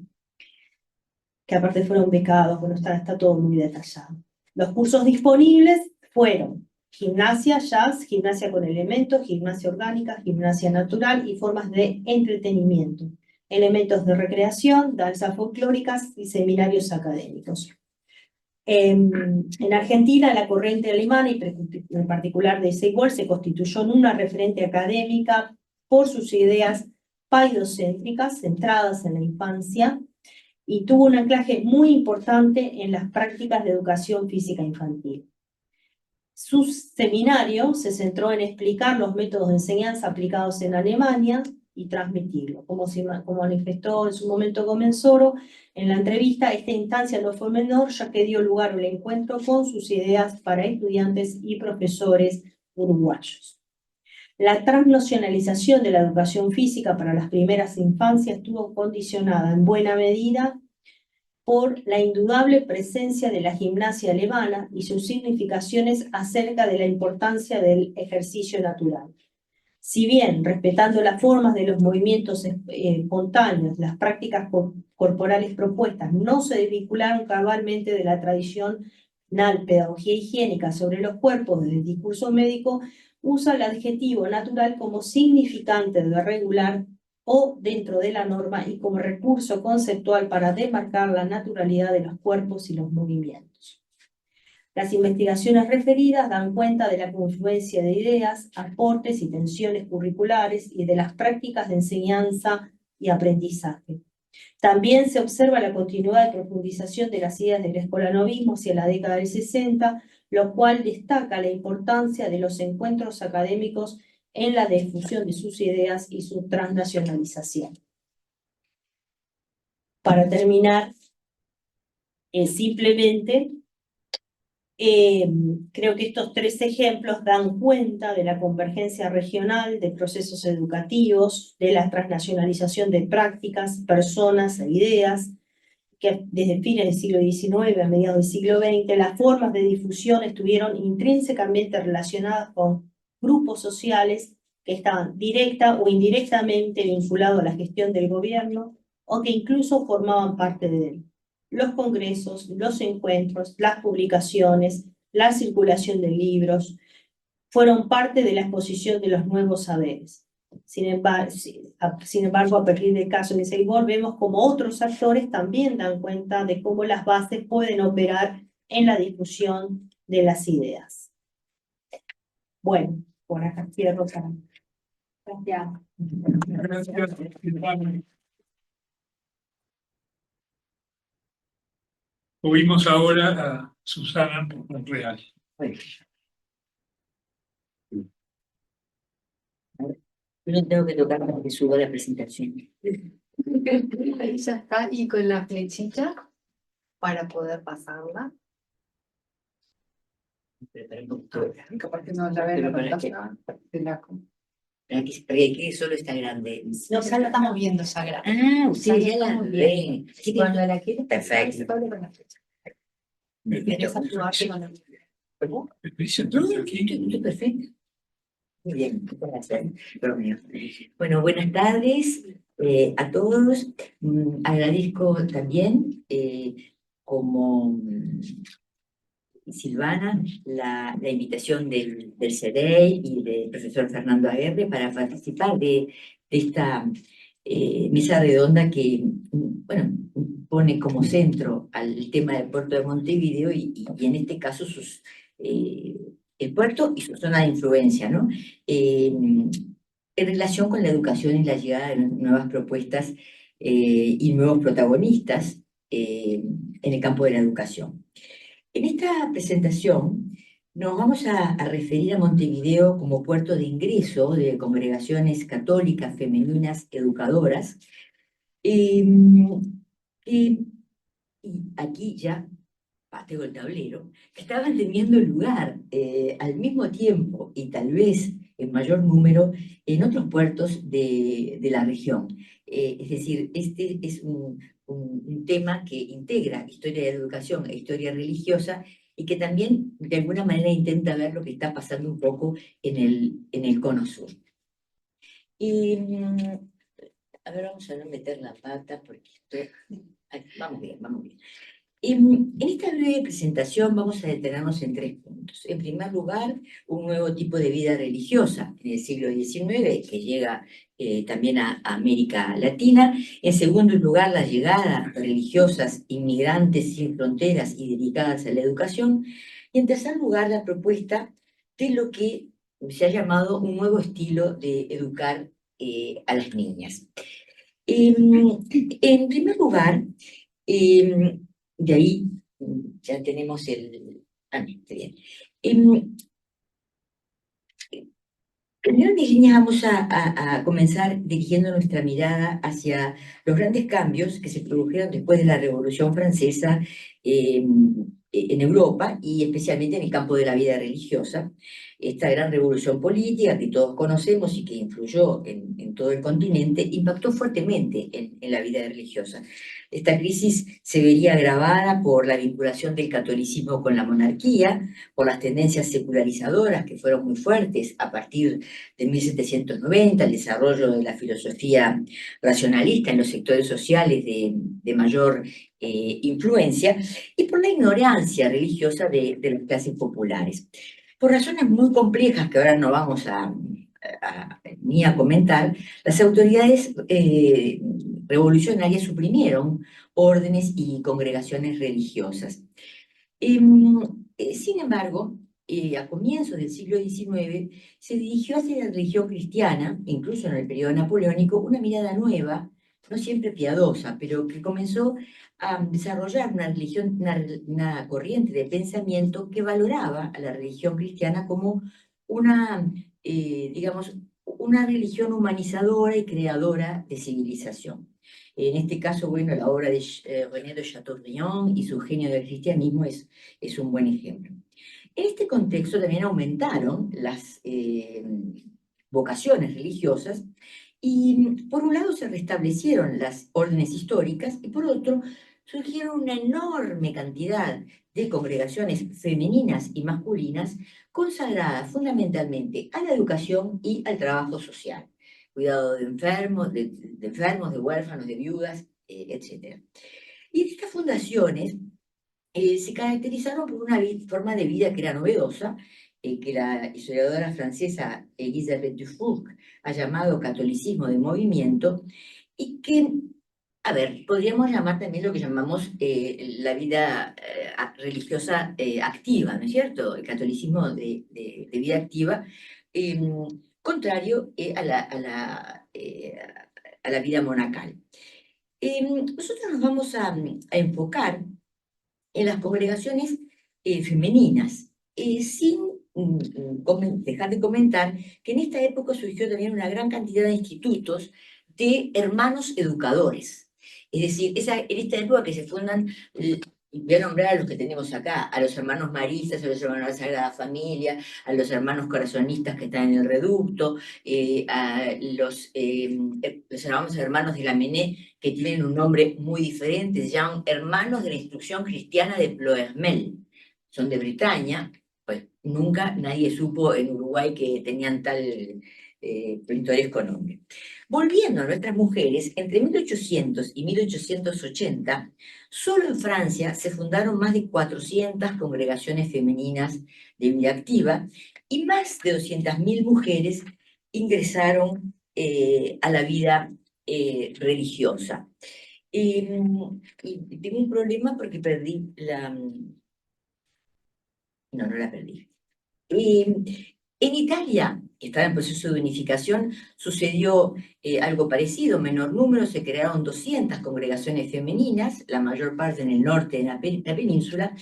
que aparte fueron becados, bueno, está todo muy detallado. Los cursos disponibles fueron gimnasia, jazz, gimnasia con elementos, gimnasia orgánica, gimnasia natural y formas de entretenimiento, elementos de recreación, danzas folclóricas y seminarios académicos. En Argentina, la corriente alemana, y en particular de Ceibol, se constituyó en una referente académica por sus ideas paidocéntricas, centradas en la infancia, y tuvo un anclaje muy importante en las prácticas de educación física infantil. Su seminario se centró en explicar los métodos de enseñanza aplicados en Alemania y transmitirlo. Como manifestó en su momento Gómez-Oro en la entrevista, esta instancia no fue menor, ya que dio lugar al encuentro con sus ideas para estudiantes y profesores uruguayos. La transnacionalización de la educación física para las primeras infancias estuvo condicionada en buena medida por la indudable presencia de la gimnasia alemana y sus significaciones acerca de la importancia del ejercicio natural. Si bien, respetando las formas de los movimientos espontáneos, las prácticas corporales propuestas no se desvincularon cabalmente de la tradicional pedagogía higiénica sobre los cuerpos del discurso médico, usa el adjetivo natural como significante de regular o dentro de la norma y como recurso conceptual para demarcar la naturalidad de los cuerpos y los movimientos. Las investigaciones referidas dan cuenta de la confluencia de ideas, aportes y tensiones curriculares y de las prácticas de enseñanza y aprendizaje. También se observa la continuidad de profundización de las ideas del escolanovismo hacia la década del 60, lo cual destaca la importancia de los encuentros académicos en la difusión de sus ideas y su transnacionalización. Para terminar, simplemente creo que estos 3 ejemplos dan cuenta de la convergencia regional de procesos educativos, de la transnacionalización de prácticas, personas e ideas, que desde fines del siglo XIX a mediados del siglo XX, las formas de difusión estuvieron intrínsecamente relacionadas con grupos sociales que estaban directa o indirectamente vinculados a la gestión del gobierno o que incluso formaban parte de él. Los congresos, los encuentros, las publicaciones, la circulación de libros, fueron parte de la exposición de los nuevos saberes. Sin embargo, a partir del caso de Seibor, vemos como otros actores también dan cuenta de cómo las bases pueden operar en la difusión de las ideas. Bueno, por acá cierro. Gracias. Gracias, Silvana. Oímos ahora a Susana Real. Yo no tengo que tocar porque subo la presentación. Ahí ya está, y con la flechita para poder pasarla. Preparé un poquito. Capaz que no la ven Pero la para pantalla de la Aquí solo está grande. No, ya la estamos viendo ya grande. Ah, ustedes ya la estamos ven. Y cuando la quieres Perfecto. pasar, con la flecha. ¿Querés ayudarte con la flecha? Entonces, aquí, Esto es perfecto. Muy bien, gracias. Bueno, buenas tardes a todos. Agradezco también, como Silvana, la invitación del CEDEI y del profesor Fernando Aguerre para participar de esta mesa redonda que, bueno, pone como centro al tema del puerto de Montevideo y en este caso el puerto y su zona de influencia, ¿no? En relación con la educación y la llegada de nuevas propuestas y nuevos protagonistas en el campo de la educación. En esta presentación nos vamos a referir a Montevideo como puerto de ingreso de congregaciones católicas femeninas educadoras. Y aquí ya tengo el tablero, que estaban teniendo lugar al mismo tiempo y tal vez en mayor número en otros puertos de la región. Es decir, este es un tema que integra historia de educación e historia religiosa y que también de alguna manera intenta ver lo que está pasando un poco en el cono sur. Y, a ver, vamos a no meter la pata porque esto... Vamos bien, vamos bien. En esta breve presentación vamos a detenernos en 3 puntos. En primer lugar, un nuevo tipo de vida religiosa en el siglo XIX que llega también a América Latina. En segundo lugar, la llegada de religiosas inmigrantes sin fronteras y dedicadas a la educación. Y en tercer lugar, la propuesta de lo que se ha llamado un nuevo estilo de educar a las niñas. En primer lugar, de ahí ya tenemos el... está bien. En grandes líneas vamos a comenzar dirigiendo nuestra mirada hacia los grandes cambios que se produjeron después de la Revolución Francesa en Europa y especialmente en el campo de la vida religiosa. Esta gran revolución política que todos conocemos y que influyó en todo el continente impactó fuertemente en la vida religiosa. Esta crisis se vería agravada por la vinculación del catolicismo con la monarquía, por las tendencias secularizadoras que fueron muy fuertes a partir de 1790, el desarrollo de la filosofía racionalista en los sectores sociales de mayor influencia, y por la ignorancia religiosa de las clases populares. Por razones muy complejas que ahora no vamos ni a comentar, las autoridades revolucionarias suprimieron órdenes y congregaciones religiosas. Sin embargo, a comienzos del siglo XIX se dirigió hacia la religión cristiana, incluso en el periodo napoleónico, una mirada nueva, no siempre piadosa, pero que comenzó a desarrollar una religión, una corriente de pensamiento que valoraba a la religión cristiana como una, digamos, una religión humanizadora y creadora de civilización. En este caso, bueno, la obra de René de Chateaubriand y su genio del cristianismo es un buen ejemplo. En este contexto también aumentaron las vocaciones religiosas y por un lado se restablecieron las órdenes históricas y por otro surgieron una enorme cantidad de congregaciones femeninas y masculinas consagradas fundamentalmente a la educación y al trabajo social, cuidado de enfermos, de huérfanos, de viudas, etc. Y estas fundaciones se caracterizaron por una forma de vida que era novedosa, que la historiadora francesa Elisabeth Dufour ha llamado catolicismo de movimiento, y que, a ver, podríamos llamar también lo que llamamos la vida religiosa activa, ¿no es cierto? El catolicismo de vida activa, contrario a la vida monacal. Nosotros nos vamos a enfocar en las congregaciones femeninas, sin dejar de comentar que en esta época surgió también una gran cantidad de institutos de hermanos educadores. Es decir, en esta época que se fundan, voy a nombrar a los que tenemos acá, a los hermanos maristas, a los hermanos de la Sagrada Familia, a los hermanos corazonistas que están en el Reducto, a los llamamos hermanos de la Mené, que tienen un nombre muy diferente, se llaman hermanos de la instrucción cristiana de Ploermel, son de Bretaña, pues nunca nadie supo en Uruguay que tenían tal pintoresco nombre. Volviendo a nuestras mujeres, entre 1800 y 1880, solo en Francia se fundaron más de 400 congregaciones femeninas de vida activa y más de 200.000 mujeres ingresaron a la vida religiosa. Y tengo un problema porque perdí la... No la perdí. En Italia, que estaba en proceso de unificación, sucedió algo parecido, menor número, se crearon 200 congregaciones femeninas, la mayor parte en el norte de la península,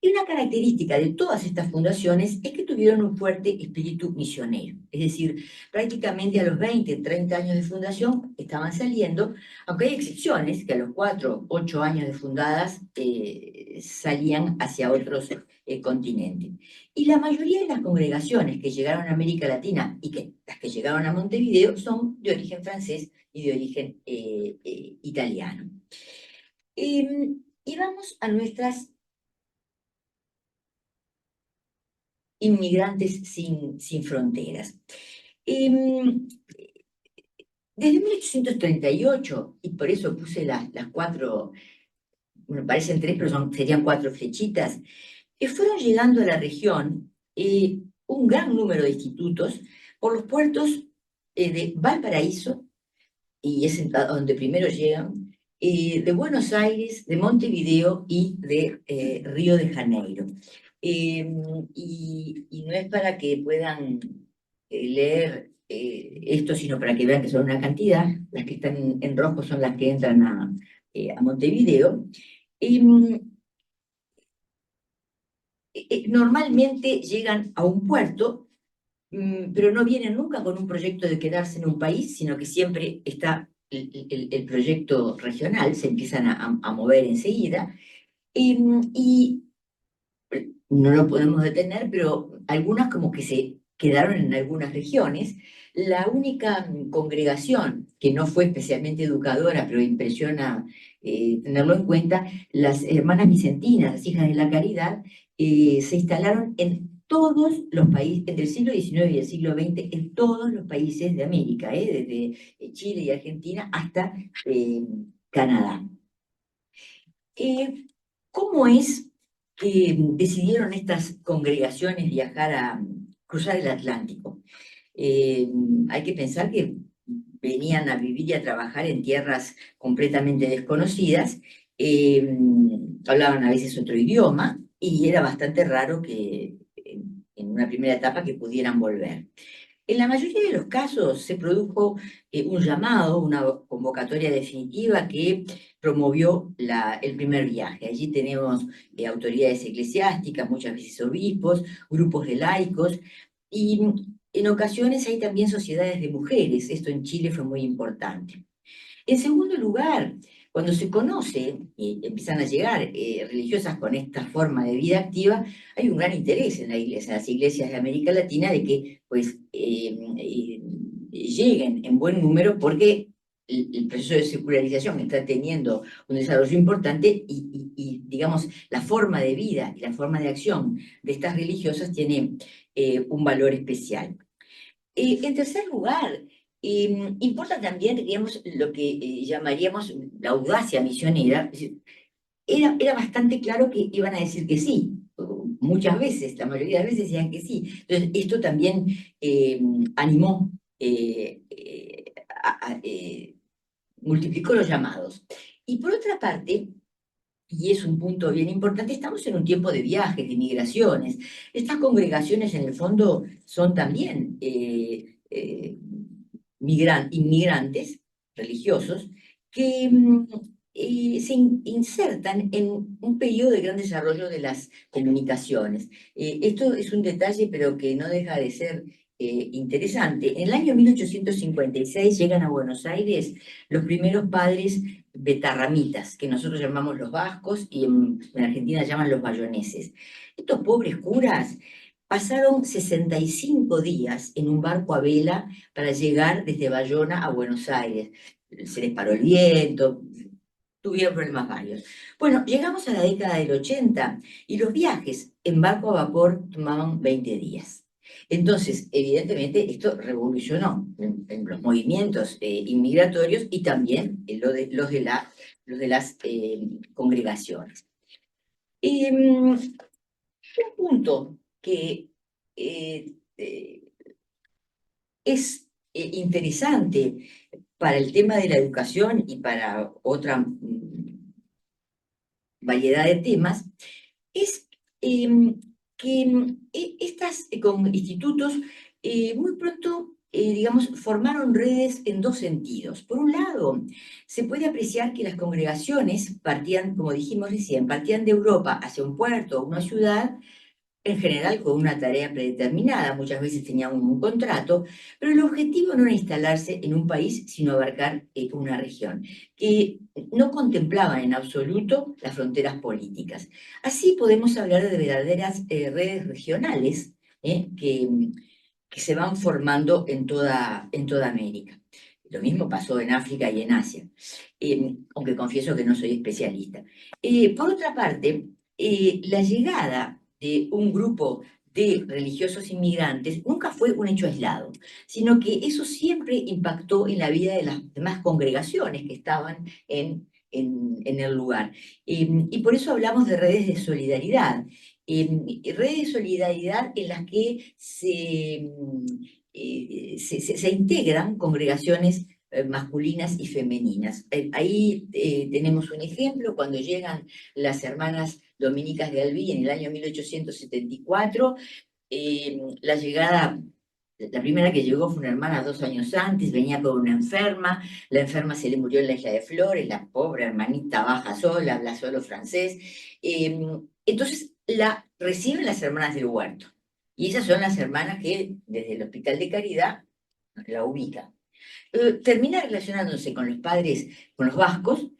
y una característica de todas estas fundaciones es que tuvieron un fuerte espíritu misionero, es decir, prácticamente a los 20, 30 años de fundación estaban saliendo, aunque hay excepciones que a los 4, 8 años de fundadas salían hacia otros continentes. Y la mayoría de las congregaciones que llegaron a América Latina y las que llegaron a Montevideo son de origen francés y de origen italiano. Y vamos a nuestras inmigrantes sin fronteras. Desde 1838, y por eso puse las 4, me parecen 3, pero serían 4 flechitas, fueron llegando a la región un gran número de institutos por los puertos de Valparaíso, y es donde primero llegan, de Buenos Aires, de Montevideo y de Río de Janeiro. Y no es para que puedan leer esto, sino para que vean que son una cantidad. Las que están en rojo son las que entran a Montevideo. Normalmente llegan a un puerto, pero no vienen nunca con un proyecto de quedarse en un país, sino que siempre está el proyecto regional, se empiezan a mover enseguida. Y no lo podemos detener, pero algunas como que se quedaron en algunas regiones. La única congregación que no fue especialmente educadora, pero impresiona tenerlo en cuenta, las hermanas vicentinas, las hijas de la caridad, se instalaron en todos los países, entre el siglo XIX y el siglo XX, en todos los países de América, desde Chile y Argentina hasta Canadá. ¿Cómo es que decidieron estas congregaciones viajar a cruzar el Atlántico? Hay que pensar que venían a vivir y a trabajar en tierras completamente desconocidas, hablaban a veces otro idioma y era bastante raro que en una primera etapa que pudieran volver. En la mayoría de los casos se produjo un llamado, una convocatoria definitiva que promovió el primer viaje. Allí tenemos autoridades eclesiásticas, muchas veces obispos, grupos de laicos, y en ocasiones hay también sociedades de mujeres. Esto en Chile fue muy importante. En segundo lugar, cuando se conoce y empiezan a llegar religiosas con esta forma de vida activa, hay un gran interés en las iglesias de América Latina de que pues, lleguen en buen número porque el proceso de secularización está teniendo un desarrollo importante y, digamos, la forma de vida y la forma de acción de estas religiosas tiene un valor especial. En tercer lugar, importa también, digamos, lo que llamaríamos la audacia misionera. Es decir, era bastante claro que iban a decir que sí. Muchas veces, la mayoría de las veces decían que sí. Entonces, esto también animó, multiplicó los llamados. Y por otra parte, y es un punto bien importante, estamos en un tiempo de viajes, de migraciones. Estas congregaciones en el fondo son también inmigrantes religiosos que se insertan en un periodo de gran desarrollo de las comunicaciones. Esto es un detalle, pero que no deja de ser interesante. En el año 1856 llegan a Buenos Aires los primeros padres betarramitas, que nosotros llamamos los vascos y en Argentina llaman los bayoneses. Estos pobres curas pasaron 65 días en un barco a vela para llegar desde Bayona a Buenos Aires. Se les paró el viento, tuvieron problemas varios. Bueno, llegamos a la década del 80 y los viajes en barco a vapor tomaban 20 días. Entonces, evidentemente, esto revolucionó en los movimientos inmigratorios y también en los de las congregaciones. Un punto que es interesante para el tema de la educación y para otra variedad de temas es que estas institutos muy pronto, digamos, formaron redes en dos sentidos. Por un lado, se puede apreciar que las congregaciones partían, como dijimos recién, partían de Europa hacia un puerto o una ciudad, en general con una tarea predeterminada, muchas veces tenían un contrato, pero el objetivo no era instalarse en un país, sino abarcar una región, que no contemplaban en absoluto las fronteras políticas. Así podemos hablar de verdaderas redes regionales que se van formando en toda América. Lo mismo pasó en África y en Asia, aunque confieso que no soy especialista. Por otra parte, la llegada de un grupo de religiosos inmigrantes nunca fue un hecho aislado, sino que eso siempre impactó en la vida de las demás congregaciones que estaban en el lugar. Y por eso hablamos de redes de solidaridad. Redes de solidaridad en las que se integran congregaciones masculinas y femeninas. Ahí tenemos un ejemplo, cuando llegan las hermanas dominicas de Albi en el año 1874, la primera que llegó fue una hermana 2 años antes, venía con una enferma, la enferma se le murió en la Isla de Flores, la pobre hermanita baja sola, habla solo francés, entonces la reciben las hermanas del huerto, y esas son las hermanas que desde el Hospital de Caridad la ubican. Termina relacionándose con los padres, con los vascos,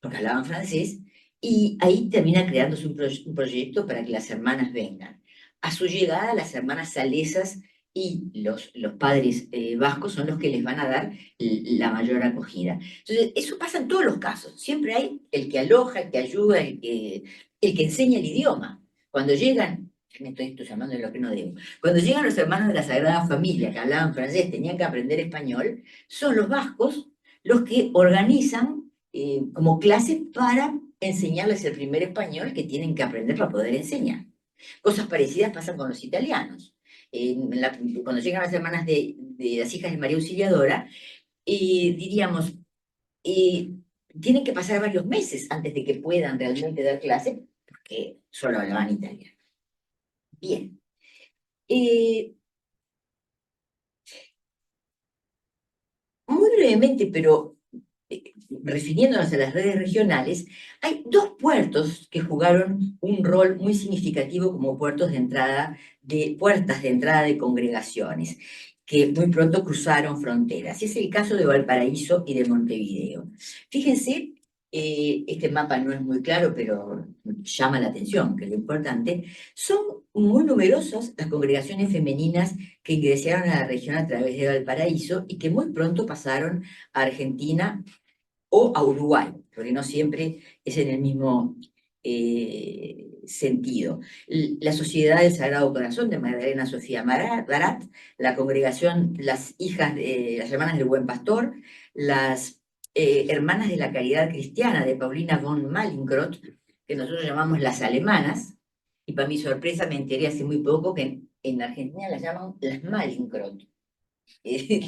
porque hablaban francés, y ahí termina creándose un proyecto para que las hermanas vengan. A su llegada, las hermanas salesas y los padres vascos son los que les van a dar la mayor acogida. Entonces, eso pasa en todos los casos. Siempre hay el que aloja, el que ayuda, el que enseña el idioma. Cuando llegan, me estoy llamando de lo que no debo, cuando llegan los hermanos de la Sagrada Familia que hablaban francés, tenían que aprender español, son los vascos los que organizan como clases para enseñarles el primer español que tienen que aprender para poder enseñar. Cosas parecidas pasan con los italianos. Cuando llegan las hermanas de las hijas de María Auxiliadora, diríamos, tienen que pasar varios meses antes de que puedan realmente dar clase, porque solo hablaban italiano. Bien. Muy brevemente, pero refiriéndonos a las redes regionales, hay dos puertos que jugaron un rol muy significativo como puertas de entrada de congregaciones, que muy pronto cruzaron fronteras. Es el caso de Valparaíso y de Montevideo. Fíjense, este mapa no es muy claro, pero llama la atención, que es lo importante. Son muy numerosas las congregaciones femeninas que ingresaron a la región a través de Valparaíso y que muy pronto pasaron a Argentina o a Uruguay, porque no siempre es en el mismo sentido. La Sociedad del Sagrado Corazón de Magdalena Sofía Barat, la congregación, las hermanas del Buen Pastor, las hermanas de la Caridad Cristiana de Paulina von Mallinckrodt, que nosotros llamamos las alemanas, y para mi sorpresa me enteré hace muy poco que en Argentina las llaman las Mallinckrodt.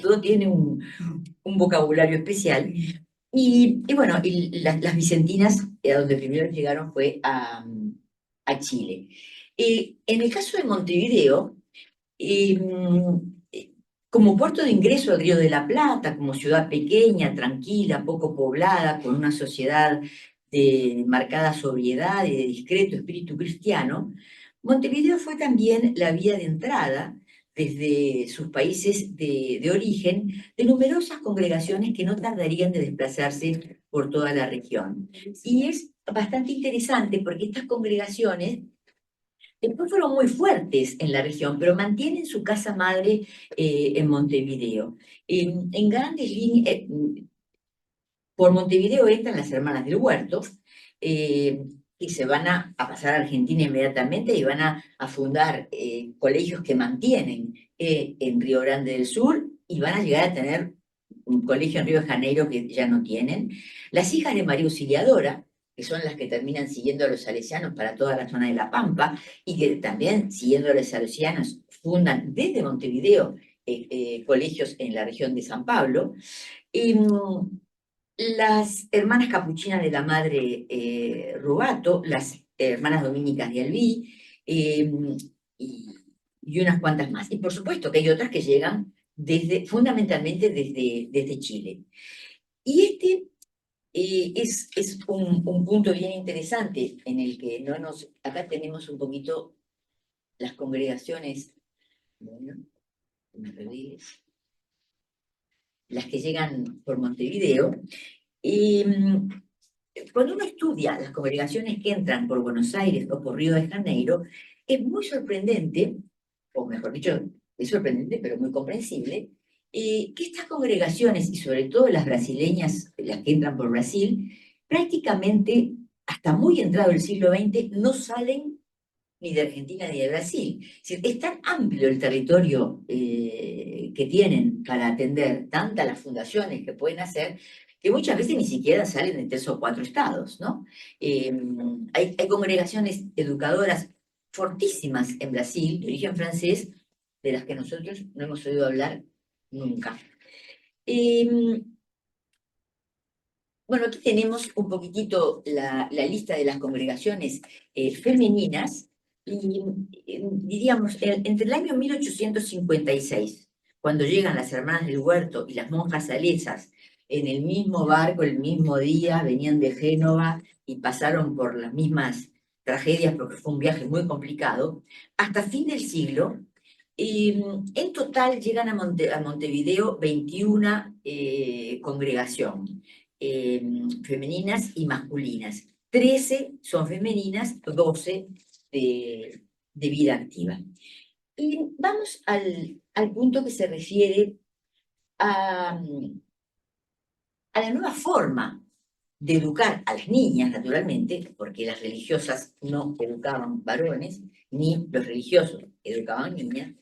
Todo tiene un vocabulario especial. Y bueno, las vicentinas, a donde primero llegaron fue a Chile. En el caso de Montevideo, como puerto de ingreso al Río de la Plata, como ciudad pequeña, tranquila, poco poblada, con una sociedad de marcada sobriedad y de discreto espíritu cristiano, Montevideo fue también la vía de entrada desde sus países de origen de numerosas congregaciones que no tardarían de desplazarse por toda la región. Y es bastante interesante porque estas congregaciones después fueron muy fuertes en la región, pero mantienen su casa madre en Montevideo. En grandes líneas, por Montevideo entran las Hermanas del Huerto, y se van a pasar a Argentina inmediatamente y van a fundar colegios que mantienen en Río Grande del Sur y van a llegar a tener un colegio en Río de Janeiro que ya no tienen. Las hijas de María Auxiliadora, que son las que terminan siguiendo a los salesianos para toda la zona de La Pampa y que también siguiendo a los salesianos fundan desde Montevideo colegios en la región de San Pablo. Las hermanas capuchinas de la Madre Rubato, las hermanas dominicas de Albí, y unas cuantas más. Y por supuesto que hay otras que llegan fundamentalmente desde Chile. Y este es un punto bien interesante en el que acá tenemos un poquito las congregaciones, bueno, las que llegan por Montevideo. Cuando uno estudia las congregaciones que entran por Buenos Aires o por Río de Janeiro, es muy sorprendente, o mejor dicho, es sorprendente pero muy comprensible, que estas congregaciones, y sobre todo las brasileñas, las que entran por Brasil, prácticamente hasta muy entrado el siglo XX no salen ni de Argentina ni de Brasil. Es decir, es tan amplio el territorio que tienen para atender tantas las fundaciones que pueden hacer, que muchas veces ni siquiera salen de 3 o 4 estados, ¿no? Hay congregaciones educadoras fortísimas en Brasil, de origen francés, de las que nosotros no hemos oído hablar nunca. Bueno, aquí tenemos un poquitito la lista de las congregaciones femeninas, y diríamos, entre el año 1856, cuando llegan las hermanas del Huerto y las monjas salesas en el mismo barco, el mismo día, venían de Génova y pasaron por las mismas tragedias porque fue un viaje muy complicado, hasta fin del siglo, en total llegan a Montevideo 21 congregaciones femeninas y masculinas. 13 son femeninas, 12 de vida activa. Y vamos al punto que se refiere a la nueva forma de educar a las niñas, naturalmente, porque las religiosas no educaban varones, ni los religiosos educaban niñas,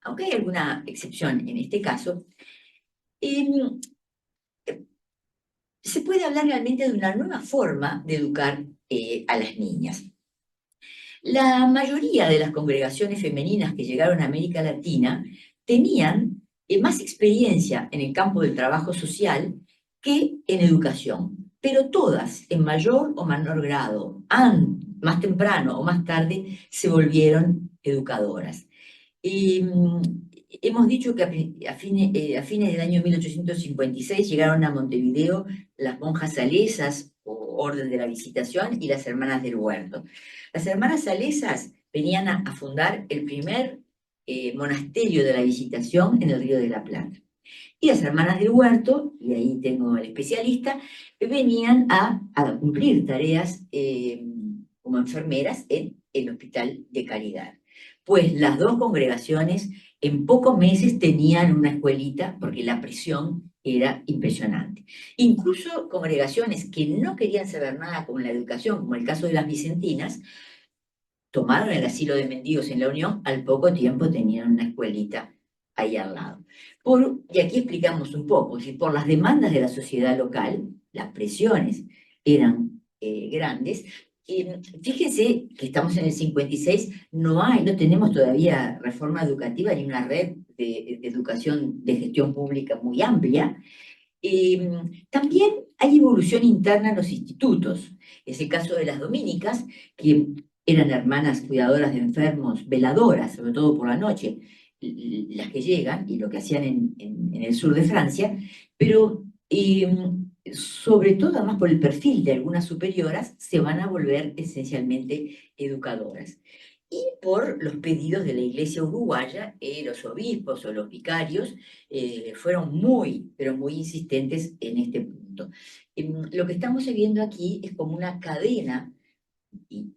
aunque hay alguna excepción en este caso. Se puede hablar realmente de una nueva forma de educar a las niñas. La mayoría de las congregaciones femeninas que llegaron a América Latina tenían más experiencia en el campo del trabajo social que en educación, pero todas, en mayor o menor grado, más temprano o más tarde, se volvieron educadoras. Hemos dicho que a fines del año 1856 llegaron a Montevideo las monjas salesas, o Orden de la Visitación, y las Hermanas del Huerto. Las Hermanas salesas venían a fundar el primer monasterio de la Visitación en el Río de la Plata. Y las Hermanas del Huerto, y ahí tengo al especialista, venían a cumplir tareas como enfermeras en el Hospital de Caridad. Pues las dos congregaciones en pocos meses tenían una escuelita, porque la presión era impresionante. Incluso congregaciones que no querían saber nada con la educación, como el caso de las Vicentinas, tomaron el asilo de mendigos en la Unión, al poco tiempo tenían una escuelita ahí al lado. Y aquí explicamos un poco, si por las demandas de la sociedad local, las presiones eran grandes. Fíjense que estamos en el 56, no tenemos todavía reforma educativa ni una red de educación de gestión pública muy amplia. También hay evolución interna en los institutos. Es el caso de las dominicas, que eran hermanas cuidadoras de enfermos, veladoras, sobre todo por la noche, las que llegan y lo que hacían en el sur de Francia, pero sobre todo, además por el perfil de algunas superioras, se van a volver esencialmente educadoras. Y por los pedidos de la Iglesia uruguaya, los obispos o los vicarios fueron muy, pero muy insistentes en este punto. Lo que estamos viendo aquí es como una cadena, y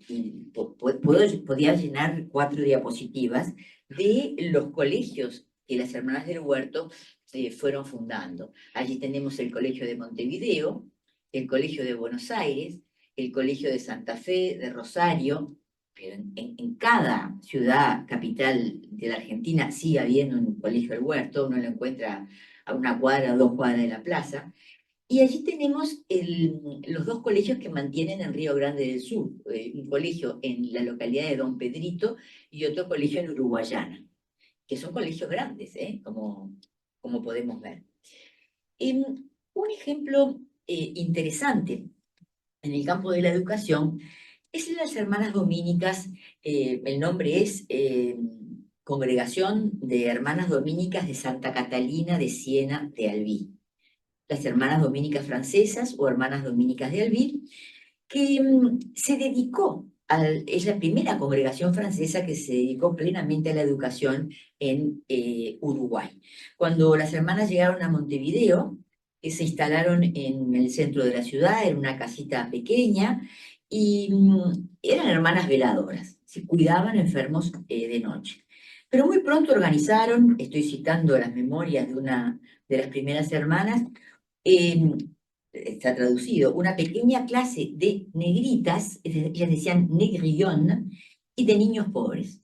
podía llenar 4 diapositivas, de los colegios que las Hermanas del Huerto fueron fundando. Allí tenemos el Colegio de Montevideo, el Colegio de Buenos Aires, el Colegio de Santa Fe, de Rosario, pero en cada ciudad capital de la Argentina sigue habiendo un Colegio del Huerto, uno lo encuentra a 1 cuadra o 2 cuadras de la plaza. Y allí tenemos los 2 colegios que mantienen en Río Grande del Sur, un colegio en la localidad de Don Pedrito y otro colegio en Uruguayana, que son colegios grandes, como podemos ver. Un ejemplo interesante en el campo de la educación es las Hermanas Dominicas. El nombre es Congregación de Hermanas Dominicas de Santa Catalina de Siena de Albi. Las Hermanas Dominicas Francesas o Hermanas Dominicas de Albi, que se dedicó, es la primera congregación francesa que se dedicó plenamente a la educación en Uruguay. Cuando las hermanas llegaron a Montevideo, se instalaron en el centro de la ciudad, en una casita pequeña, y eran hermanas veladoras, se cuidaban enfermos de noche. Pero muy pronto organizaron, estoy citando las memorias de una de las primeras hermanas, está traducido, una pequeña clase de negritas, ellas decían negrillon, y de niños pobres.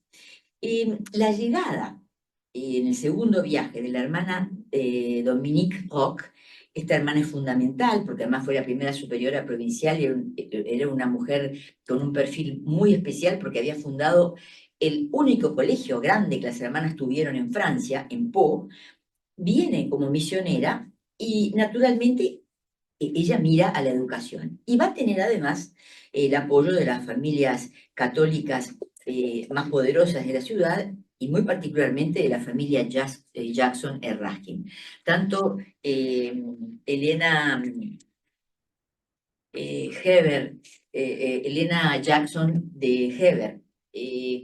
La llegada en el segundo viaje de la hermana Dominique Roch, esta hermana es fundamental porque además fue la primera superiora provincial y era una mujer con un perfil muy especial porque había fundado el único colegio grande que las hermanas tuvieron en Francia, en Pau. Viene como misionera y naturalmente ella mira a la educación y va a tener además el apoyo de las familias católicas más poderosas de la ciudad y muy particularmente de la familia Jackson Erskine. Tanto Elena Jackson de Heber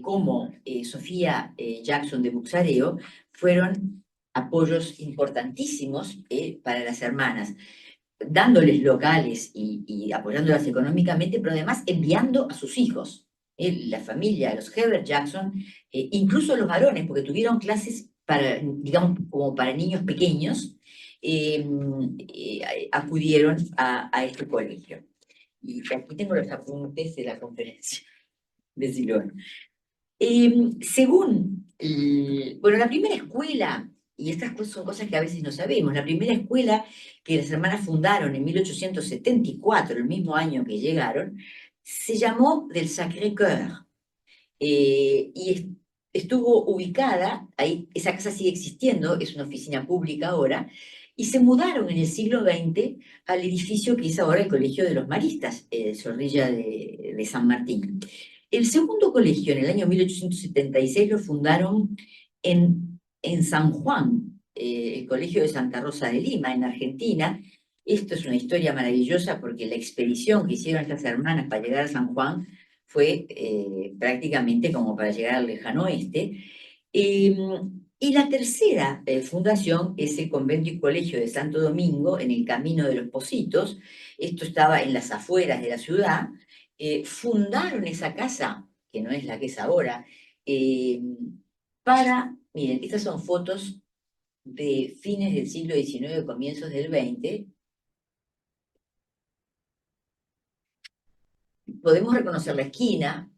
como Sofía Jackson de Buxareo fueron apoyos importantísimos para las hermanas. dándoles locales y apoyándolas económicamente, pero además enviando a sus hijos. La familia, los Herbert Jackson, incluso los varones, porque tuvieron clases para, digamos, como para niños pequeños, acudieron a este colegio. Y aquí tengo los apuntes de la conferencia de Silón. Según, bueno, la primera escuela, y estas son cosas que a veces no sabemos, la primera escuela que las hermanas fundaron en 1874, el mismo año que llegaron, se llamó del Sacré-Cœur, y estuvo ubicada, ahí, esa casa sigue existiendo, es una oficina pública ahora, y se mudaron en el siglo XX al edificio que es ahora el Colegio de los Maristas, Zorrilla de San Martín. El segundo colegio, en el año 1876, lo fundaron en San Juan, el Colegio de Santa Rosa de Lima, en Argentina. Esto es una historia maravillosa porque la expedición que hicieron estas hermanas para llegar a San Juan fue prácticamente como para llegar al lejano oeste. Y la tercera fundación es el Convento y Colegio de Santo Domingo, en el Camino de los Pocitos. Esto estaba en las afueras de la ciudad. Fundaron esa casa, que no es la que es ahora, miren, estas son fotos de fines del siglo XIX, comienzos del XX. Podemos reconocer la esquina.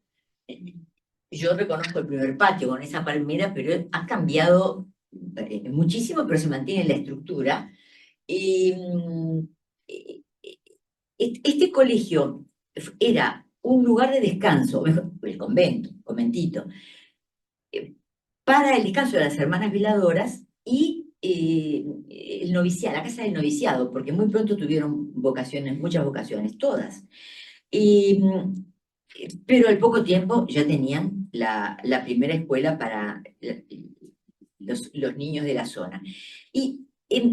Yo reconozco el primer patio con esa palmera, pero ha cambiado muchísimo, pero se mantiene la estructura. Este colegio era un lugar de descanso, el conventito, para el descanso de las hermanas veladoras y el noviciado, la casa del noviciado, porque muy pronto tuvieron vocaciones, muchas vocaciones, todas. Pero al poco tiempo ya tenían la primera escuela para los niños de la zona. Y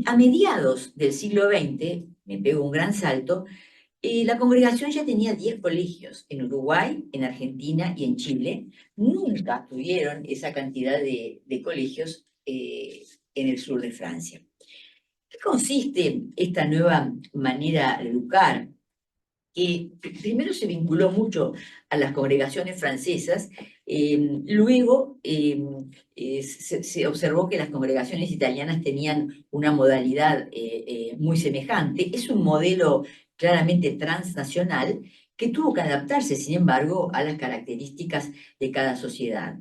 a mediados del siglo XX, me pego un gran salto, la congregación ya tenía 10 colegios en Uruguay, en Argentina y en Chile. Nunca tuvieron esa cantidad de colegios en el sur de Francia. ¿Qué consiste esta nueva manera de educar? Que primero se vinculó mucho a las congregaciones francesas, luego se observó que las congregaciones italianas tenían una modalidad muy semejante. Es un modelo claramente transnacional que tuvo que adaptarse, sin embargo, a las características de cada sociedad.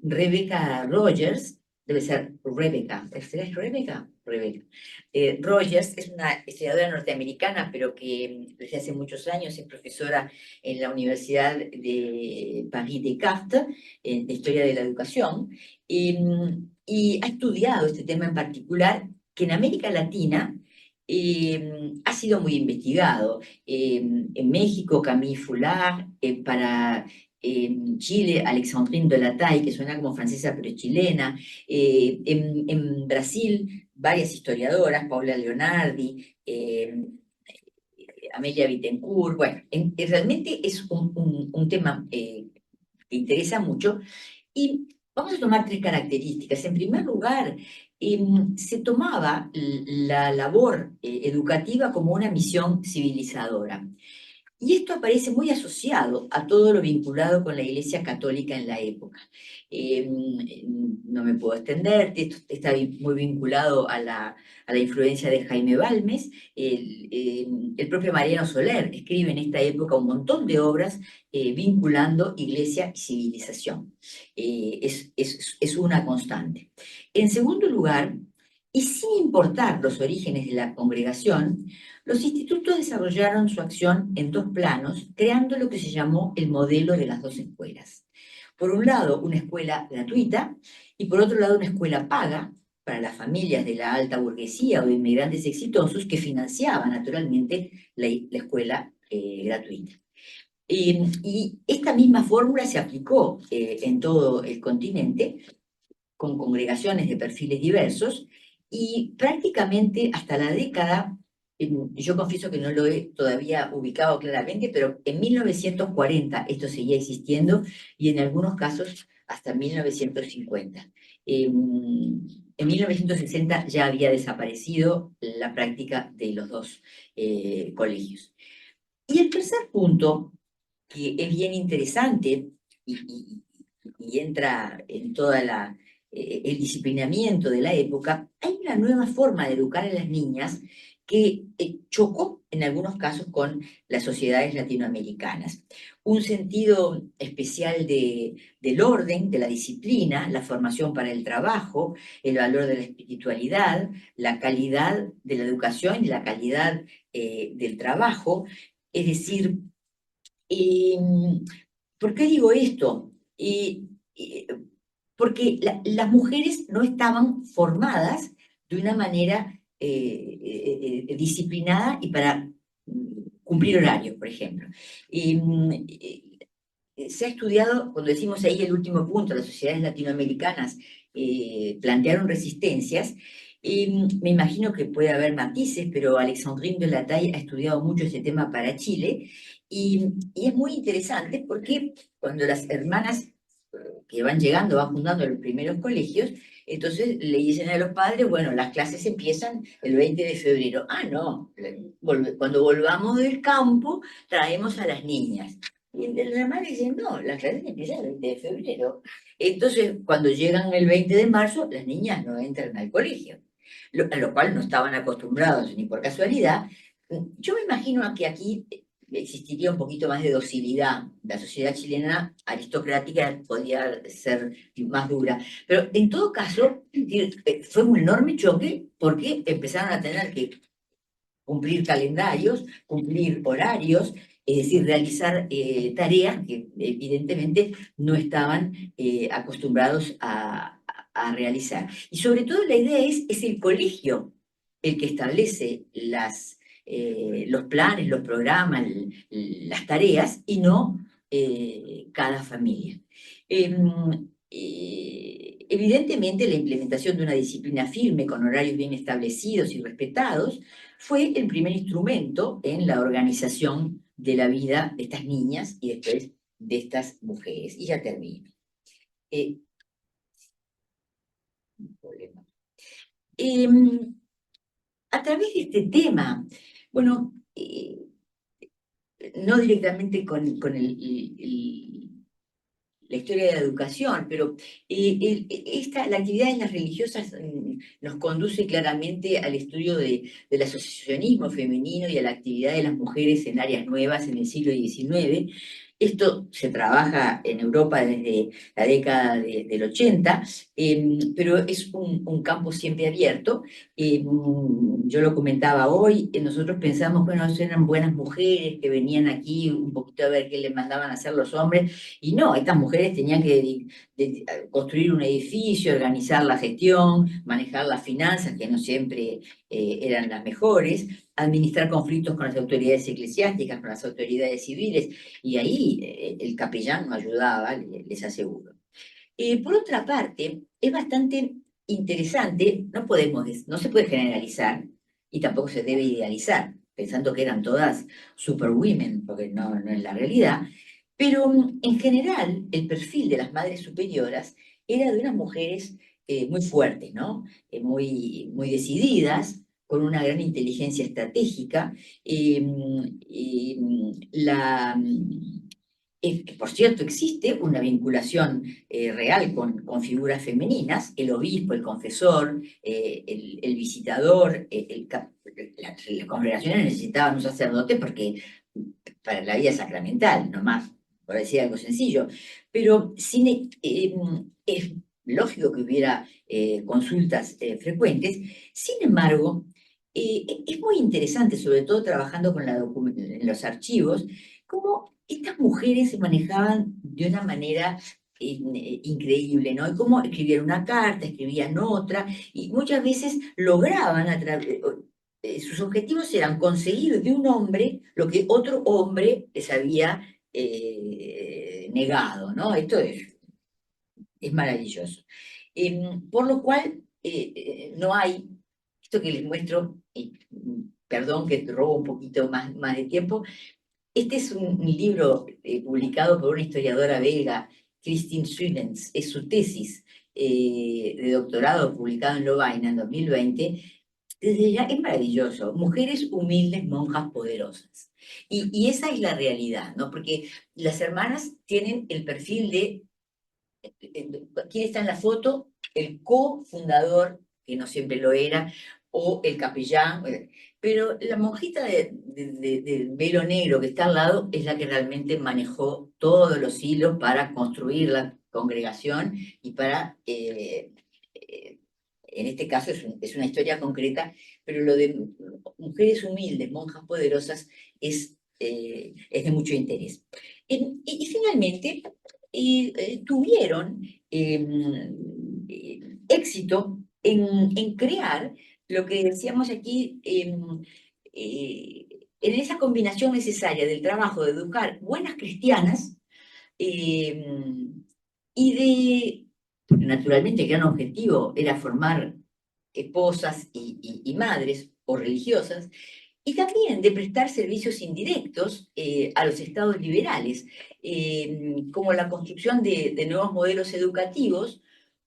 Rebecca Rogers, debe ser Rebecca, ¿es Rebecca? Rebecca. Rogers es una historiadora norteamericana, pero que desde hace muchos años es profesora en la Universidad de Paris-Descartes, de Historia de la Educación, y ha estudiado este tema en particular, que en América Latina ha sido muy investigado. En México, Camille Foulard, para Chile, Alexandrine de la Taille, que suena como francesa pero es chilena, en Brasil, varias historiadoras, Paula Leonardi, Amelia Bittencourt. Bueno, realmente es un tema que interesa mucho. Y vamos a tomar 3 características. En primer lugar, se tomaba la labor educativa como una misión civilizadora. Y esto aparece muy asociado a todo lo vinculado con la Iglesia Católica en la época. No me puedo extender, esto está muy vinculado a la influencia de Jaime Balmes. El propio Mariano Soler escribe en esta época un montón de obras vinculando Iglesia y civilización. Es una constante. En segundo lugar, y sin importar los orígenes de la congregación, los institutos desarrollaron su acción en 2 planos, creando lo que se llamó el modelo de las 2 escuelas. Por un lado, una escuela gratuita, y por otro lado, una escuela paga para las familias de la alta burguesía o de inmigrantes exitosos que financiaban naturalmente la escuela gratuita. Y esta misma fórmula se aplicó en todo el continente, con congregaciones de perfiles diversos, y prácticamente hasta la década, yo confieso que no lo he todavía ubicado claramente, pero en 1940 esto seguía existiendo y en algunos casos hasta 1950. En 1960 ya había desaparecido la práctica de los dos colegios. Y el tercer punto, que es bien interesante y entra en toda el disciplinamiento de la época, hay una nueva forma de educar a las niñas que chocó en algunos casos con las sociedades latinoamericanas. Un sentido especial del orden, de la disciplina, la formación para el trabajo, el valor de la espiritualidad, la calidad de la educación y la calidad del trabajo. Es decir, ¿por qué digo esto? Porque las mujeres no estaban formadas de una manera disciplinada y para cumplir horarios, por ejemplo. Se ha estudiado, cuando decimos ahí el último punto, las sociedades latinoamericanas plantearon resistencias, me imagino que puede haber matices, pero Alexandrine de la Taille ha estudiado mucho ese tema para Chile, y es muy interesante porque cuando las hermanas que van llegando, van fundando los primeros colegios, entonces le dicen a los padres, bueno, las clases empiezan el 20 de febrero. Ah, no, cuando volvamos del campo, traemos a las niñas. Y la madre dice, no, las clases empiezan el 20 de febrero. Entonces, cuando llegan el 20 de marzo, las niñas no entran al colegio, a lo cual no estaban acostumbrados ni por casualidad. Yo me imagino que aquí existiría un poquito más de docilidad. La sociedad chilena aristocrática podría ser más dura. Pero en todo caso, fue un enorme choque porque empezaron a tener que cumplir calendarios, cumplir horarios, es decir, realizar tareas que evidentemente no estaban acostumbrados a realizar. Y sobre todo la idea es el colegio el que establece los planes, los programas, las tareas, y no cada familia. Evidentemente, la implementación de una disciplina firme, con horarios bien establecidos y respetados, fue el primer instrumento en la organización de la vida de estas niñas y después de estas mujeres. Y ya termino. Problema. A través de este tema, bueno, no directamente con la historia de la educación, pero la actividad en las religiosas nos conduce claramente al estudio del asociacionismo femenino y a la actividad de las mujeres en áreas nuevas en el siglo XIX. Esto se trabaja en Europa desde la década del 80, pero es un campo siempre abierto. Yo lo comentaba hoy, nosotros pensamos, bueno, eran buenas mujeres que venían aquí un poquito a ver qué les mandaban a hacer los hombres, y no, estas mujeres tenían que construir un edificio, organizar la gestión, manejar las finanzas, que no siempre eran las mejores, administrar conflictos con las autoridades eclesiásticas, con las autoridades civiles, y ahí el capellán no ayudaba, les aseguro. Por otra parte, es bastante interesante, no se puede generalizar y tampoco se debe idealizar, pensando que eran todas superwomen, porque no es la realidad, pero en general el perfil de las madres superioras era de unas mujeres muy fuertes, ¿no? Muy decididas, con una gran inteligencia estratégica. Por cierto, existe una vinculación real con figuras femeninas, el obispo, el confesor, el visitador, las congregaciones necesitaban un sacerdote porque para la vida sacramental, nomás, por decir algo sencillo, pero es lógico que hubiera consultas frecuentes. Sin embargo, es muy interesante, sobre todo trabajando en los archivos, cómo estas mujeres se manejaban de una manera increíble, ¿no? Y cómo escribían una carta, escribían otra, y muchas veces lograban sus objetivos eran conseguir de un hombre lo que otro hombre les había negado, ¿no? Esto es maravilloso. Por lo cual, no hay, esto que les muestro, perdón que te robo un poquito más de tiempo, este es un libro publicado por una historiadora belga, Christine Suyens, es su tesis de doctorado publicado en Lovaina en 2020, desde ya es maravilloso. Mujeres humildes, monjas poderosas. Y esa es la realidad, ¿no? Porque las hermanas tienen el perfil de, ¿quién está en la foto? El cofundador, que no siempre lo era, o el capellán, pero la monjita del velo negro que está al lado es la que realmente manejó todos los hilos para construir la congregación y para, en este caso es una historia concreta, pero lo de mujeres humildes, monjas poderosas, es de mucho interés. Y finalmente, tuvieron éxito en crear lo que decíamos aquí, en esa combinación necesaria del trabajo de educar buenas cristianas y de, naturalmente, el gran objetivo era formar esposas y madres o religiosas, y también de prestar servicios indirectos a los estados liberales, como la construcción de nuevos modelos educativos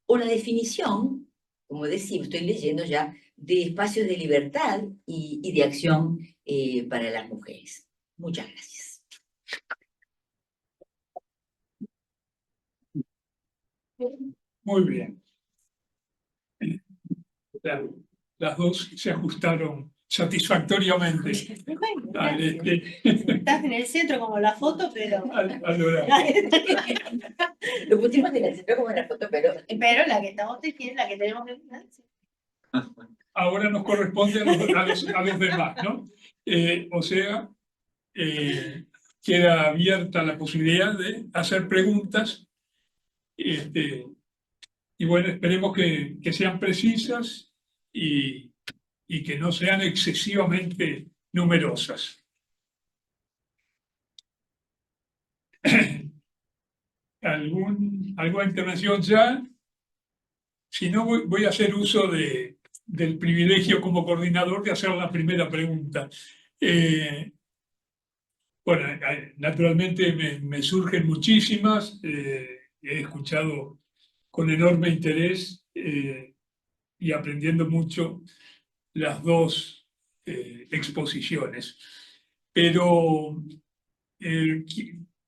o la definición, como decimos, estoy leyendo ya, de espacios de libertad y de acción para las mujeres. Muchas gracias. Muy bien. Las dos se ajustaron satisfactoriamente Estás en el centro como la foto, pero... al horario. Lo pusimos en el centro como en la foto, pero Pero la que estamos tejiendo, la que tenemos que... Ahora nos corresponde a los demás, ¿no? O sea, queda abierta la posibilidad de hacer preguntas, y bueno, esperemos que sean precisas y que no sean excesivamente numerosas. ¿Alguna intervención ya? Si no, voy a hacer uso del privilegio como coordinador de hacer la primera pregunta. Bueno, naturalmente me surgen muchísimas, he escuchado con enorme interés y aprendiendo mucho las dos exposiciones. Pero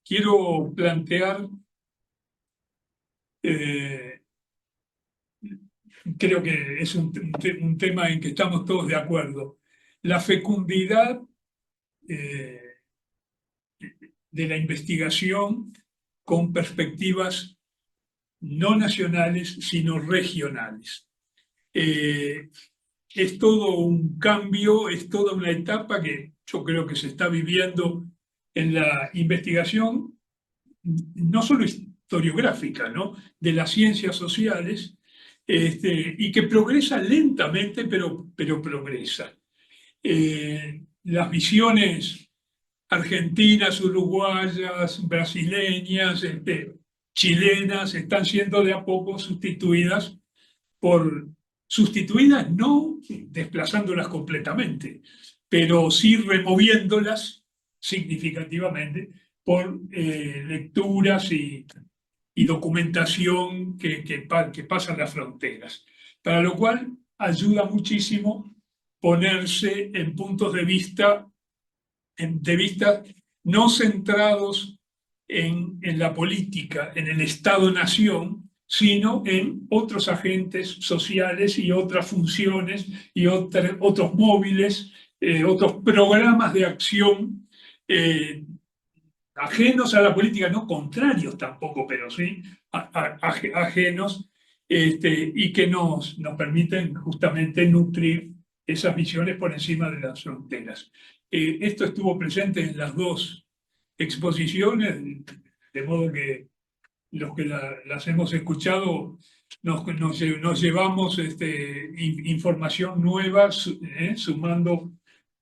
quiero plantear, creo que es un tema en que estamos todos de acuerdo, la fecundidad de la investigación con perspectivas no nacionales, sino regionales. Es todo un cambio, es toda una etapa que yo creo que se está viviendo en la investigación, no solo historiográfica, ¿no?, de las ciencias sociales, y que progresa lentamente, pero progresa. Las visiones argentinas, uruguayas, brasileñas, chilenas, están siendo de a poco sustituidas no desplazándolas completamente, pero sí removiéndolas significativamente por lecturas y documentación que pasan las fronteras. Para lo cual ayuda muchísimo ponerse en puntos de vista no centrados en la política, en el Estado-nación, sino en otros agentes sociales y otras funciones y otros móviles, otros programas de acción ajenos a la política, no contrarios tampoco, pero sí ajenos, y que nos permiten justamente nutrir esas visiones por encima de las fronteras. Esto estuvo presente en las dos exposiciones, de modo que los que las hemos escuchado nos llevamos información nueva, sumando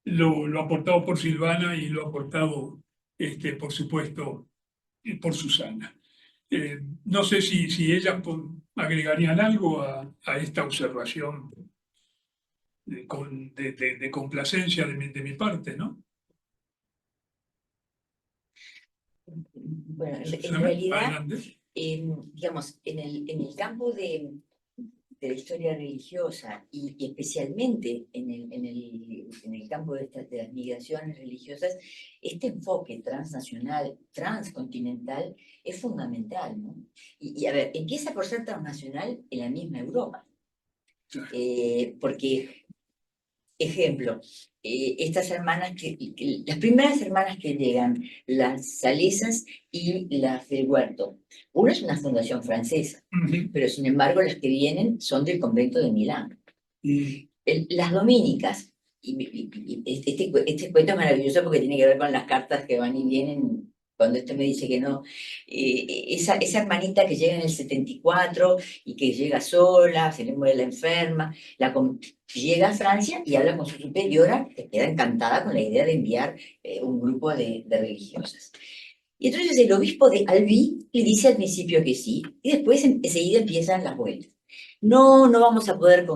lo aportado por Silvana y lo aportado, por supuesto, por Susana. No sé si ellas agregarían algo a esta observación de complacencia de mi parte, ¿no? bueno, en Susana, realidad, adelante. digamos, en el campo de la historia religiosa y especialmente en el campo de las migraciones religiosas, este enfoque transnacional, transcontinental, es fundamental, ¿no? Y a ver, empieza por ser transnacional en la misma Europa. Porque, ejemplo, estas hermanas las primeras hermanas que llegan, las salesas y las del Huerto, una es una fundación francesa, pero sin embargo las que vienen son del convento de Milán. Las dominicas, este cuento es maravilloso porque tiene que ver con las cartas que van y vienen. Cuando este me dice que no, esa hermanita que llega en el 74 y que llega sola, se le muere la enferma, llega a Francia y habla con su superiora, que queda encantada con la idea de enviar un grupo de religiosas. Y entonces el obispo de Albi le dice al principio que sí, y después enseguida empiezan las vueltas. No vamos a poder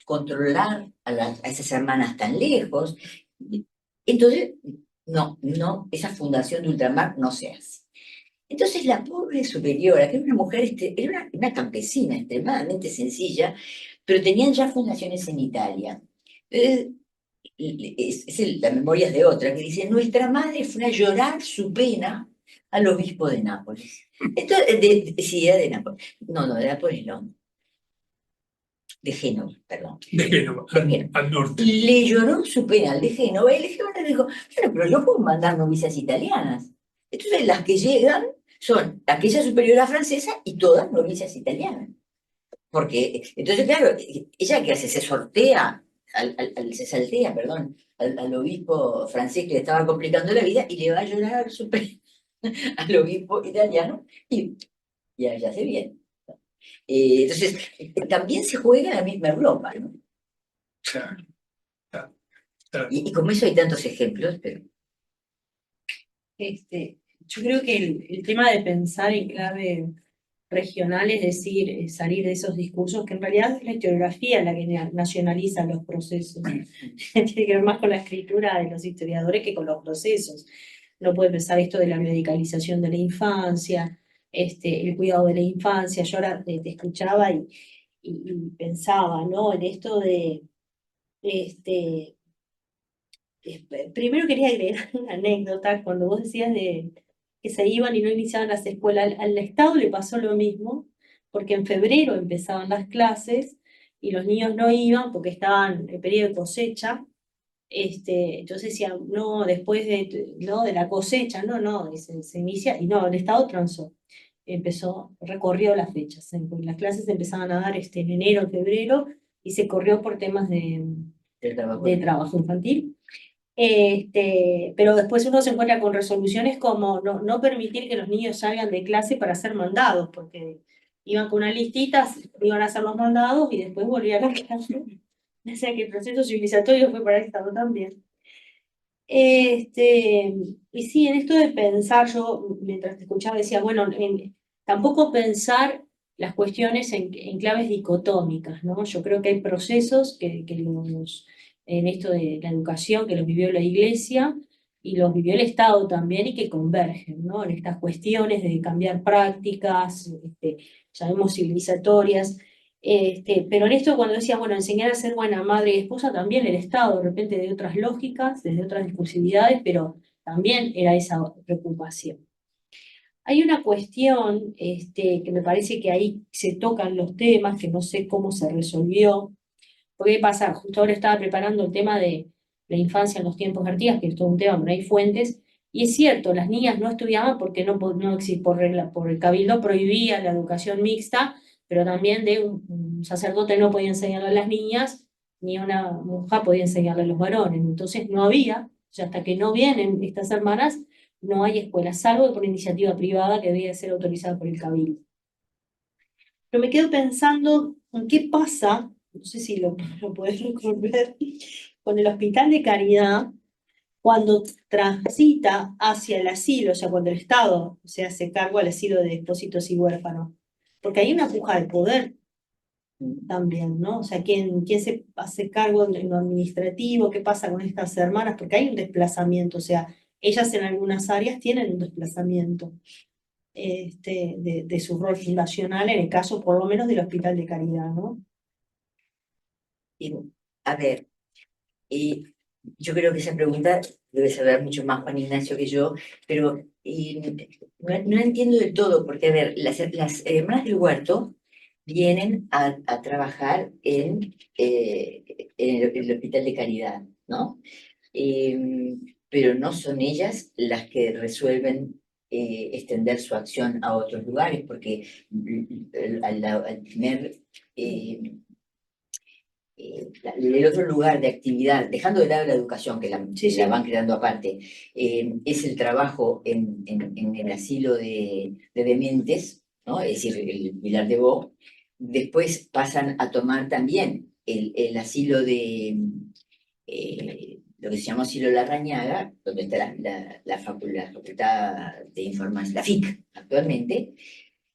controlar a esas hermanas tan lejos. Entonces, no, esa fundación de ultramar no se hace. Entonces la pobre superiora, que era una mujer, era una campesina extremadamente sencilla, pero tenían ya fundaciones en Italia. La memoria es de otra, que dice, nuestra madre fue a llorar su pena al obispo de Nápoles. Entonces, sí, era de Nápoles. No, de Nápoles no. De Génova, perdón. De Génova, al norte. Le lloró su pena al de Génova y el de Génova le dijo, bueno, pero yo puedo mandar novicias italianas. Entonces las que llegan son aquella superiora francesa y todas novicias italianas. Porque, entonces, claro, ella que hace, se saltea al obispo francés que le estaba complicando la vida y le va a llorar su pena al obispo italiano y ya se viene. Entonces, también se juega en la misma Europa, ¿no? Claro. Y como eso hay tantos ejemplos, pero... Yo creo que el tema de pensar en clave regional, es decir, salir de esos discursos, que en realidad es la historiografía la que nacionaliza los procesos. Tiene que ver más con la escritura de los historiadores que con los procesos. No puede pensar esto de la medicalización de la infancia, el cuidado de la infancia. Yo ahora te escuchaba y pensaba, ¿no? En esto de... primero quería agregar una anécdota, cuando vos decías de que se iban y no iniciaban las escuelas. Al Estado le pasó lo mismo, porque en febrero empezaban las clases y los niños no iban porque estaban en periodo de cosecha. Entonces decían, no, después de la cosecha, no, se inicia, y no, el Estado transó. Recorrió las fechas. Las clases empezaban a dar en enero, febrero, y se corrió por temas de trabajo infantil. Pero después uno se encuentra con resoluciones como no permitir que los niños salgan de clase para ser mandados, porque iban con una listita, iban a hacer los mandados y después volvían a clase. O sea que el proceso civilizatorio fue para el Estado también. Y sí, en esto de pensar, yo mientras te escuchaba decía, bueno, tampoco pensar las cuestiones en claves dicotómicas, ¿no? Yo creo que hay procesos en esto de la educación, que los vivió la Iglesia y los vivió el Estado también, y que convergen, ¿no? En estas cuestiones de cambiar prácticas, llamemos civilizatorias. Pero en esto, cuando decía, bueno, enseñar a ser buena madre y esposa, también el Estado, de repente de otras lógicas, desde otras discursividades, pero también era esa preocupación. Hay una cuestión que me parece que ahí se tocan los temas, que no sé cómo se resolvió. Porque ¿qué pasa? Justo ahora estaba preparando el tema de la infancia en los tiempos de Artigas, que es todo un tema, pero hay fuentes, y es cierto, las niñas no estudiaban porque por el cabildo prohibía la educación mixta, pero también de un sacerdote no podía enseñarle a las niñas, ni una monja podía enseñarle a los varones. Entonces no había, o sea, hasta que no vienen estas hermanas, no hay escuelas, salvo por iniciativa privada que debía ser autorizada por el cabildo. Pero me quedo pensando en qué pasa, no sé si lo podés resolver, con el Hospital de Caridad, cuando transita hacia el asilo, o sea, cuando el Estado se hace cargo al asilo de depósitos y huérfanos. Porque hay una puja de poder también, ¿no? O sea, ¿quién se hace cargo en lo administrativo? ¿Qué pasa con estas hermanas? Porque hay un desplazamiento, o sea, ellas en algunas áreas tienen un desplazamiento. de su rol fundacional, en el caso por lo menos del Hospital de Caridad, ¿no? A ver, yo creo que esa pregunta debe saber mucho más Juan Ignacio que yo, pero no la entiendo del todo, porque, a ver, las hermanas del Huerto vienen a trabajar en el Hospital de Caridad, ¿no? Pero no son ellas las que resuelven extender su acción a otros lugares, porque al primer... el otro lugar de actividad, dejando de lado la educación, que la van creando aparte, es el trabajo en el asilo de dementes, ¿no? Es decir, el Vilar de Bo. Después pasan a tomar también el asilo de lo que se llama asilo Larrañaga, donde está la Facultad de Información, la FIC actualmente.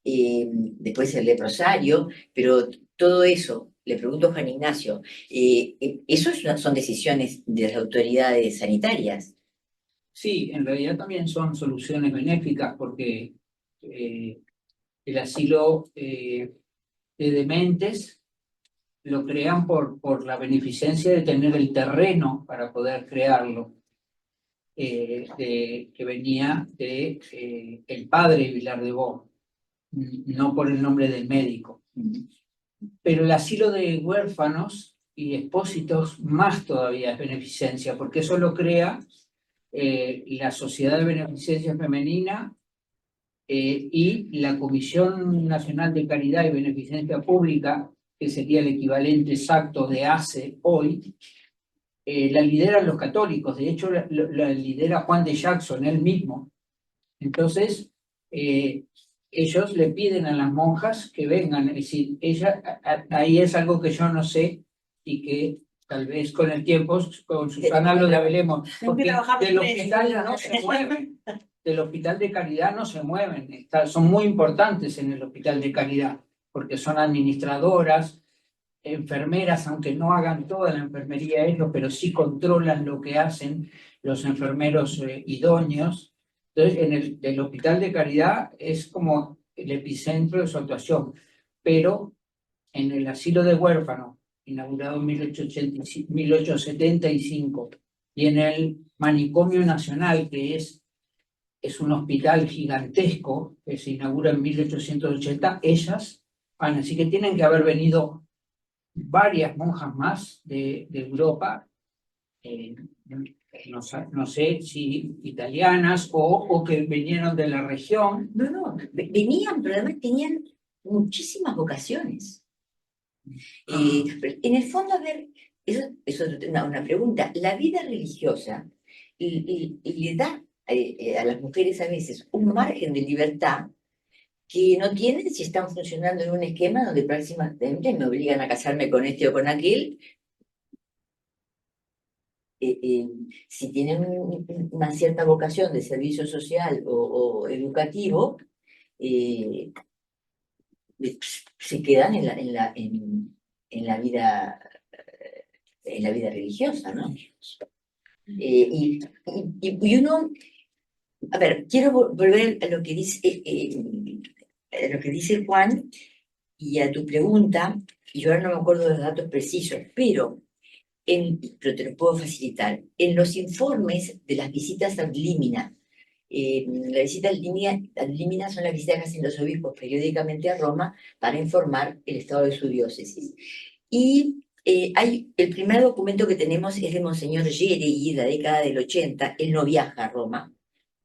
Después el leprosario, pero todo eso, le pregunto a Juan Ignacio, ¿eso son decisiones de las autoridades sanitarias? Sí, en realidad también son soluciones benéficas porque el asilo de dementes lo crean por la beneficencia de tener el terreno para poder crearlo, que venía de el padre Vilar de Bo, no por el nombre del médico. Pero el asilo de huérfanos y expósitos más todavía es beneficencia, porque eso lo crea la Sociedad de Beneficencia Femenina y la Comisión Nacional de Caridad y Beneficencia Pública, que sería el equivalente exacto de ACE hoy, la lideran los católicos. De hecho, la lidera Juan de Jackson, él mismo. Entonces, ellos le piden a las monjas que vengan, es decir, ahí es algo que yo no sé y que tal vez con el tiempo, con Susana lo develemos, porque del hospital no se mueven, del Hospital de Caridad no se mueven, son muy importantes en el Hospital de Caridad, porque son administradoras, enfermeras, aunque no hagan toda la enfermería ellos, pero sí controlan lo que hacen los enfermeros idóneos. Entonces, en el Hospital de Caridad es como el epicentro de su actuación, pero en el asilo de huérfanos, inaugurado en 1875, y en el Manicomio Nacional, que es un hospital gigantesco, que se inaugura en 1880, ellas van, así que tienen que haber venido varias monjas más de Europa, no sé si italianas o que vinieron de la región. No, venían, pero además tenían muchísimas vocaciones. En el fondo, a ver, eso es una pregunta. La vida religiosa le da a las mujeres a veces un margen de libertad que no tienen si están funcionando en un esquema donde próximamente me obligan a casarme con este o con aquel. Si tienen una cierta vocación de servicio social o educativo, se quedan en la vida religiosa, ¿no? Y uno, a ver, quiero volver a lo que dice Juan y a tu pregunta, y yo ahora no me acuerdo de los datos precisos, pero te lo puedo facilitar. En los informes de las visitas ad limina, la visita ad limina son las visitas que hacen los obispos periódicamente a Roma para informar el estado de su diócesis. Y el primer documento que tenemos es de Monseñor Geregui, la década del 80. Él no viaja a Roma,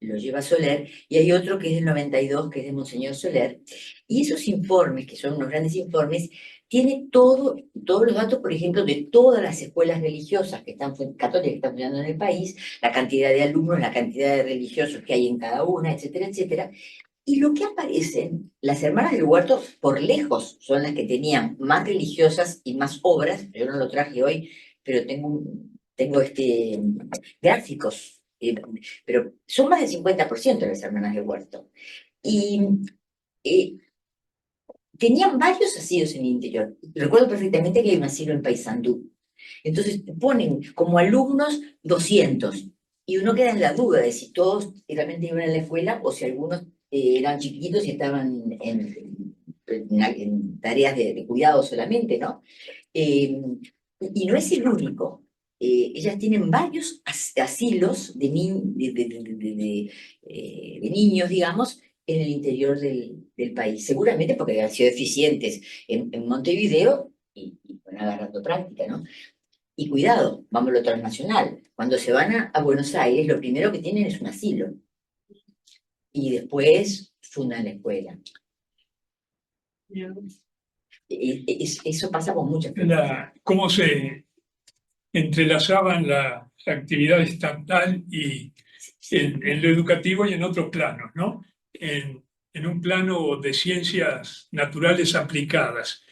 lo lleva Soler, y hay otro que es del 92, que es de Monseñor Soler. Y esos informes, que son unos grandes informes, tiene todos los datos, por ejemplo, de todas las escuelas religiosas católicas que están funcionando en el país, la cantidad de alumnos, la cantidad de religiosos que hay en cada una, etcétera, etcétera. Y lo que aparecen, las hermanas del Huerto, por lejos, son las que tenían más religiosas y más obras. Yo no lo traje hoy, pero tengo gráficos, pero son más del 50% de las hermanas del Huerto. Y tenían varios asilos en el interior. Recuerdo perfectamente que hay un asilo en Paysandú. Entonces ponen como alumnos 200, y uno queda en la duda de si todos realmente iban a la escuela o si algunos eran chiquitos y estaban en tareas de cuidado solamente, ¿no? Y no es el único. Ellas tienen varios asilos de niños, digamos, en el interior del país. Seguramente porque han sido eficientes en Montevideo y van agarrando práctica, ¿no? Y cuidado, vamos a lo transnacional. Cuando se van a Buenos Aires, lo primero que tienen es un asilo. Y después fundan la escuela. Eso pasa con muchas cosas. Cómo se entrelazaban la actividad estatal y en lo educativo y en otros planos, ¿no? En un plano de ciencias naturales aplicadas.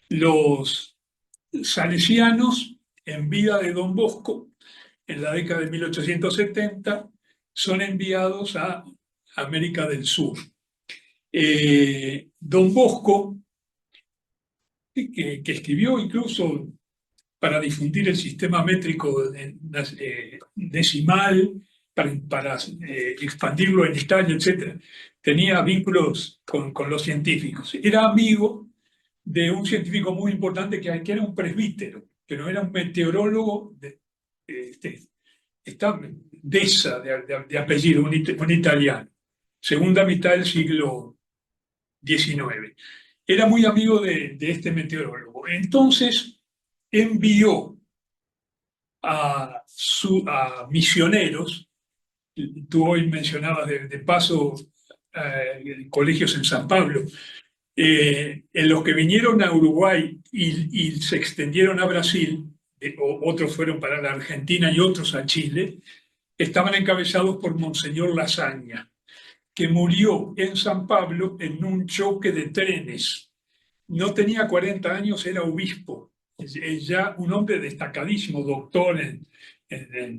Los salesianos, en vida de Don Bosco, en la década de 1870, son enviados a América del Sur. Don Bosco, que escribió incluso para difundir el sistema métrico decimal, para expandirlo en Italia, etc. Tenía vínculos con los científicos. Era amigo de un científico muy importante que era un presbítero, que no era un meteorólogo Dessa, de apellido, un italiano, segunda mitad del siglo XIX. Era muy amigo de este meteorólogo. Entonces envió a misioneros. Tú hoy mencionabas de paso colegios en San Pablo, en los que vinieron a Uruguay y se extendieron a Brasil, otros fueron para la Argentina y otros a Chile, estaban encabezados por Monseñor Lasaña, que murió en San Pablo en un choque de trenes. No tenía 40 años, era obispo, es ya un hombre destacadísimo, doctor en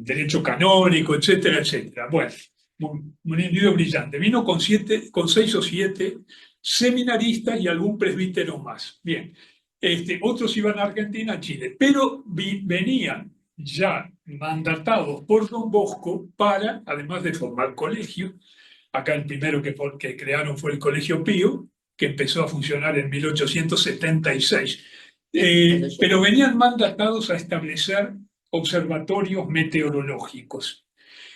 derecho canónico, etcétera, etcétera. Bueno, un individuo brillante. Vino con 6 o 7 seminaristas y algún presbítero más. Bien, otros iban a Argentina, a Chile, pero venían ya mandatados por Don Bosco para, además de formar colegio, acá el primero que crearon fue el Colegio Pío, que empezó a funcionar en 1876. Pero venían mandatados a establecer observatorios meteorológicos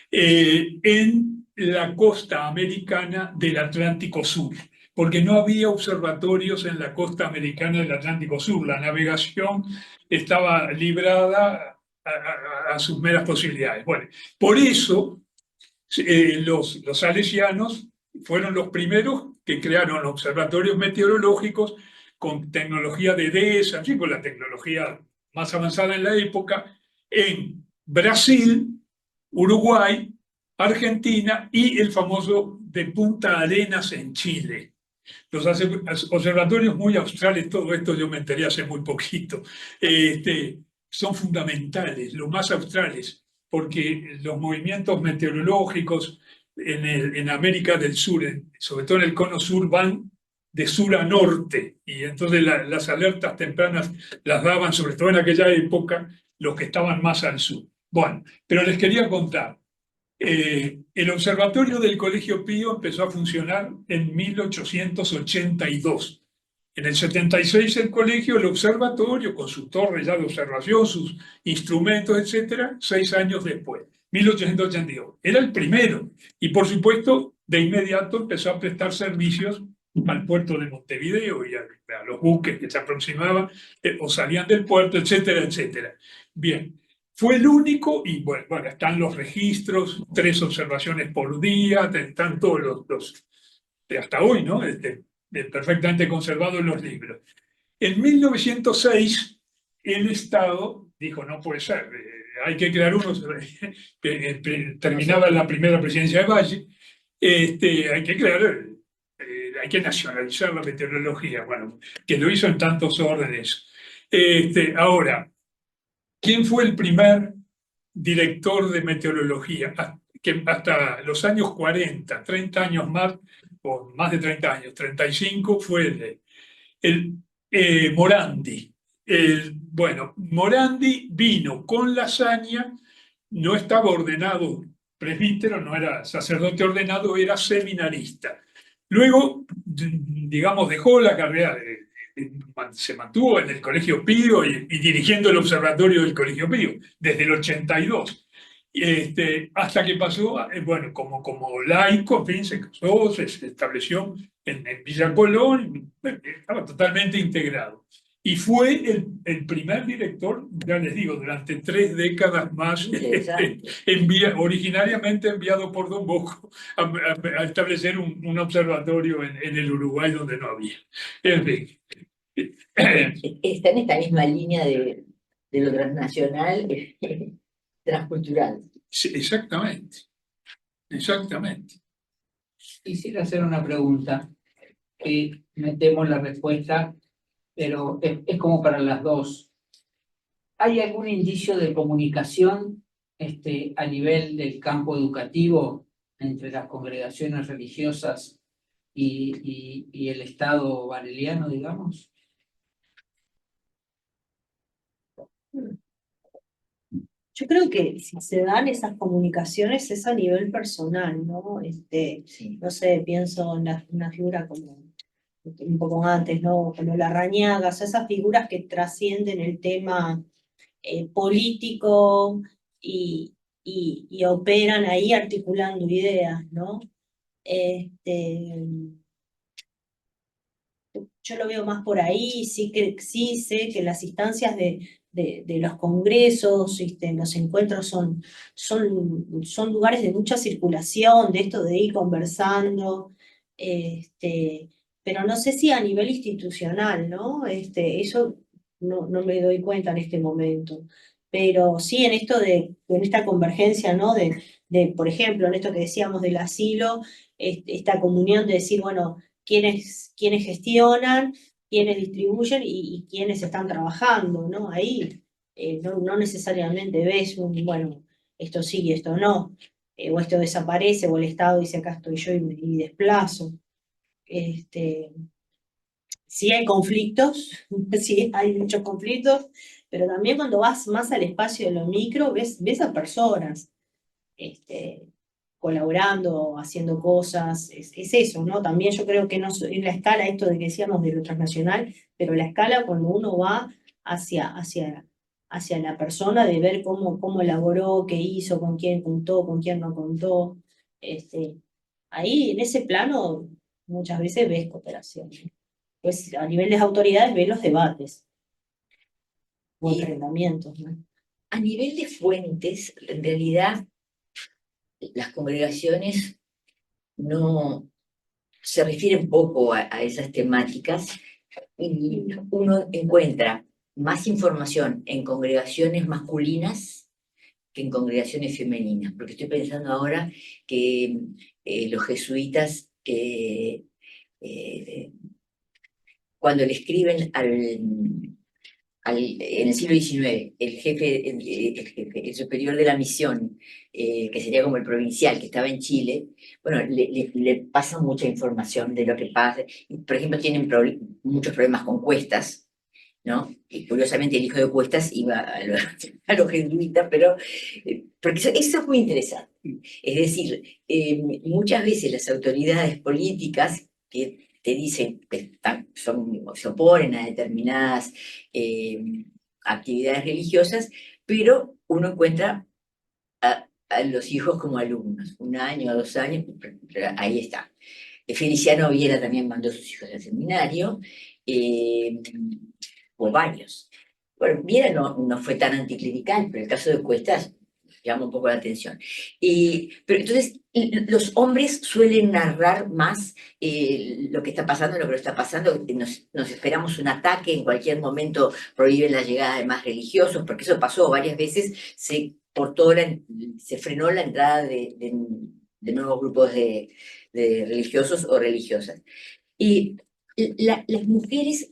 en la costa americana del Atlántico Sur, porque no había observatorios en la costa americana del Atlántico Sur. La navegación estaba librada a sus meras posibilidades. Bueno, por eso los salesianos fueron los primeros que crearon observatorios meteorológicos con tecnología de DESA, así con la tecnología más avanzada en la época, en Brasil, Uruguay, Argentina y el famoso de Punta Arenas en Chile. Los observatorios muy australes, todo esto yo me enteré hace muy poquito, son fundamentales, los más australes, porque los movimientos meteorológicos en América del Sur, sobre todo en el cono sur, van de sur a norte, y entonces las alertas tempranas las daban, sobre todo en aquella época, los que estaban más al sur. Bueno, pero les quería contar, el observatorio del Colegio Pío empezó a funcionar en 1882. En el 76 el colegio, el observatorio, con su torre ya de observación, sus instrumentos, etcétera, 6 años después, 1882. Era el primero y, por supuesto, de inmediato empezó a prestar servicios al puerto de Montevideo y a los buques que se aproximaban o salían del puerto, etcétera, etcétera. Bien, fue el único, y bueno, están los registros, 3 observaciones por día, están todos los hasta hoy, ¿no? Perfectamente conservado en los libros. En 1906, el Estado dijo, no puede ser, hay que crear uno, terminaba la primera presidencia de Valle, hay que crear, hay que nacionalizar la meteorología, bueno, que lo hizo en tantos órdenes. Ahora, ¿quién fue el primer director de meteorología? Que hasta los años 40, 30 años más, o más de 30 años, 35, fue Morandi. Bueno, Morandi vino con Lasaña, no estaba ordenado presbítero, no era sacerdote ordenado, era seminarista. Luego, digamos, dejó la carrera, se mantuvo en el Colegio Pío y dirigiendo el observatorio del Colegio Pío desde el 82. Hasta que pasó, bueno, como laico, en fin, se casó, se estableció en Villa Colón, estaba totalmente integrado. Y fue el primer director, ya les digo, durante 3 décadas más, Interesante. originariamente enviado por Don Bosco a establecer un observatorio en el Uruguay donde no había. En fin. Está en esta misma línea de lo transnacional, transcultural. Sí, exactamente, exactamente. Quisiera hacer una pregunta, que metemos la respuesta, pero es como para las dos. ¿Hay algún indicio de comunicación a nivel del campo educativo entre las congregaciones religiosas y el Estado bareliano, digamos? Yo creo que si se dan esas comunicaciones es a nivel personal, ¿no? Sí. No sé, pienso en una figura como un poco antes, ¿no? Como Larrañaga, o sea, esas figuras que trascienden el tema político y operan ahí articulando ideas, ¿no? Yo lo veo más por ahí, sí sé que las instancias de los congresos, los encuentros son lugares de mucha circulación, de esto de ir conversando, pero no sé si a nivel institucional, ¿no? Eso no me doy cuenta en este momento. Pero sí en esto en esta convergencia, ¿no? Por ejemplo, en esto que decíamos del asilo, esta comunión de decir, bueno, quiénes gestionan, quiénes distribuyen y quiénes están trabajando, ¿no? Ahí no necesariamente ves bueno, esto sí y esto no, o esto desaparece, o el Estado dice acá estoy yo y desplazo. Sí hay conflictos, sí hay muchos conflictos, pero también cuando vas más al espacio de lo micro, ves a personas. Colaborando, haciendo cosas, es eso, ¿no? También yo creo que no es la escala, esto de que decíamos de lo transnacional, pero la escala cuando uno va hacia la persona, de ver cómo elaboró, qué hizo, con quién contó, con quién no contó, ahí en ese plano muchas veces ves cooperación. Pues a nivel de las autoridades ves los debates o Y enfrentamientos, ¿no? a nivel de fuentes, en realidad, las congregaciones no se refieren poco a esas temáticas y uno encuentra más información en congregaciones masculinas que en congregaciones femeninas, porque estoy pensando ahora que los jesuitas, cuando le escriben en el siglo XIX, el jefe, el superior de la misión, que sería como el provincial, que estaba en Chile, bueno, le pasan mucha información de lo que pasa. Por ejemplo, tienen muchos problemas con Cuestas, ¿no? Y curiosamente el hijo de Cuestas iba a los jesuitas, pero porque eso es muy interesante. Es decir, muchas veces las autoridades políticas que te dicen que se oponen a determinadas actividades religiosas, pero uno encuentra a los hijos como alumnos, 1 año, 2 años, pero ahí está. Feliciano Viera también mandó a sus hijos al seminario, o varios. Bueno, Viera no fue tan anticlerical, pero el caso de Cuestas llama un poco la atención. Pero entonces, los hombres suelen narrar más lo que está pasando, lo que no está pasando. Nos esperamos un ataque, en cualquier momento prohíben la llegada de más religiosos, porque eso pasó varias veces, se frenó la entrada de nuevos grupos de religiosos o religiosas. Y las mujeres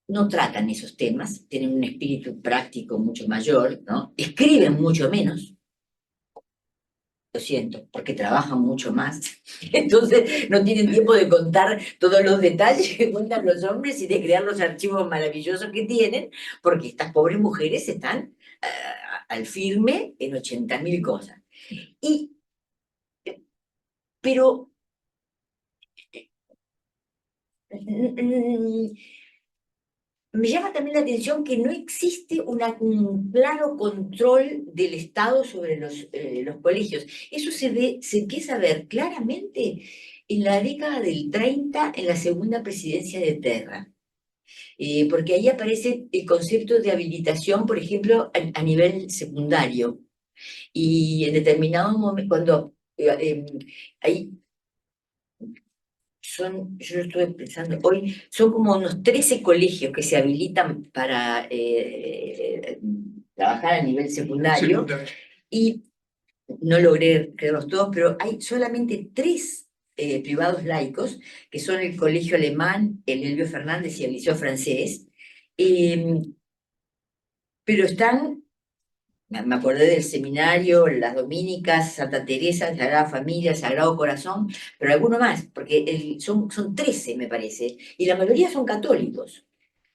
no tratan esos temas, tienen un espíritu práctico mucho mayor, ¿no? Escriben mucho menos, lo siento, porque trabajan mucho más. Entonces no tienen tiempo de contar todos los detalles que cuentan los hombres y de crear los archivos maravillosos que tienen, porque estas pobres mujeres están al firme en 80.000 cosas. Pero Me llama también la atención que no existe un claro control del Estado sobre los colegios. Eso se empieza a ver claramente en la década del 30, en la segunda presidencia de Terra. Porque ahí aparece el concepto de habilitación, por ejemplo, a nivel secundario. Y en determinado momento, cuando hay yo lo estuve pensando hoy, son como unos 13 colegios que se habilitan para trabajar a nivel secundario, y no logré creerlos todos, pero hay solamente 3 privados laicos, que son el Colegio Alemán, el Elbio Fernández y el Liceo Francés, pero están... Me acordé del seminario, las dominicas, Santa Teresa, Sagrada Familia, Sagrado Corazón, pero alguno más, porque son 13, me parece, y la mayoría son católicos.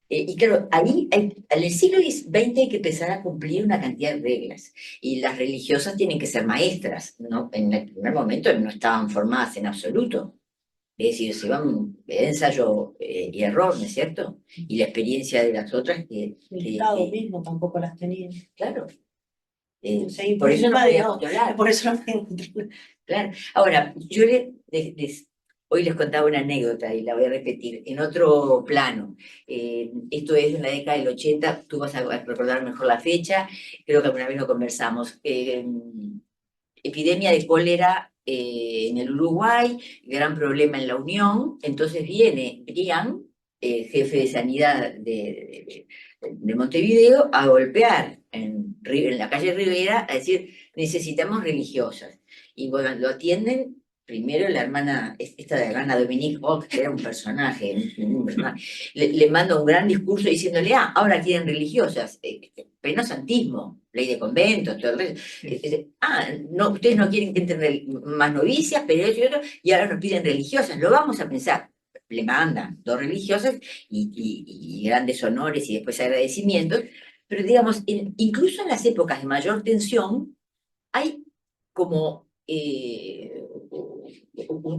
Y claro, ahí en el siglo XX hay que empezar a cumplir una cantidad de reglas, y las religiosas tienen que ser maestras, ¿no? En el primer momento no estaban formadas en absoluto. Es decir, se van de ensayo y error, ¿no es cierto? Y la experiencia de las otras El Estado mismo tampoco las tenía. claro. O sea, Por eso no podía no, controlar. por eso no podía controlar. Claro. Ahora, yo hoy les contaba una anécdota y la voy a repetir en otro plano. Esto es en la década del 80, tú vas a recordar mejor la fecha, creo que alguna vez lo conversamos. Epidemia de cólera en el Uruguay, gran problema en la Unión, entonces viene Brian, jefe de sanidad de Montevideo, a golpear en la calle Rivera, a decir, necesitamos religiosas. Y bueno, lo atienden primero la hermana, esta de la hermana Dominique Bock, que era un personaje, le manda un gran discurso diciéndole, ahora quieren religiosas, pleno santismo, ley de conventos, todo el resto. No, ustedes no quieren que entren más novicias, pero eso y otro, y ahora nos piden religiosas, lo vamos a pensar. Le mandan 2 religiosas y grandes honores y después agradecimientos, pero digamos, incluso en las épocas de mayor tensión, hay como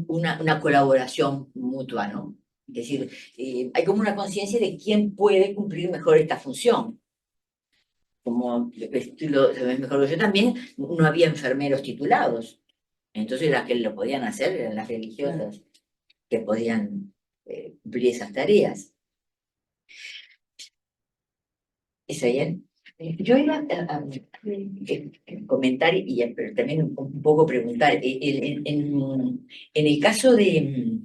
una colaboración mutua, ¿no? Es decir, hay como una conciencia de quién puede cumplir mejor esta función. Como tú lo sabes mejor que yo también, no había enfermeros titulados. Entonces las que lo podían hacer eran las religiosas que podían cumplir esas tareas. ¿Está bien? Yo iba a comentar pero también un poco preguntar. En el caso de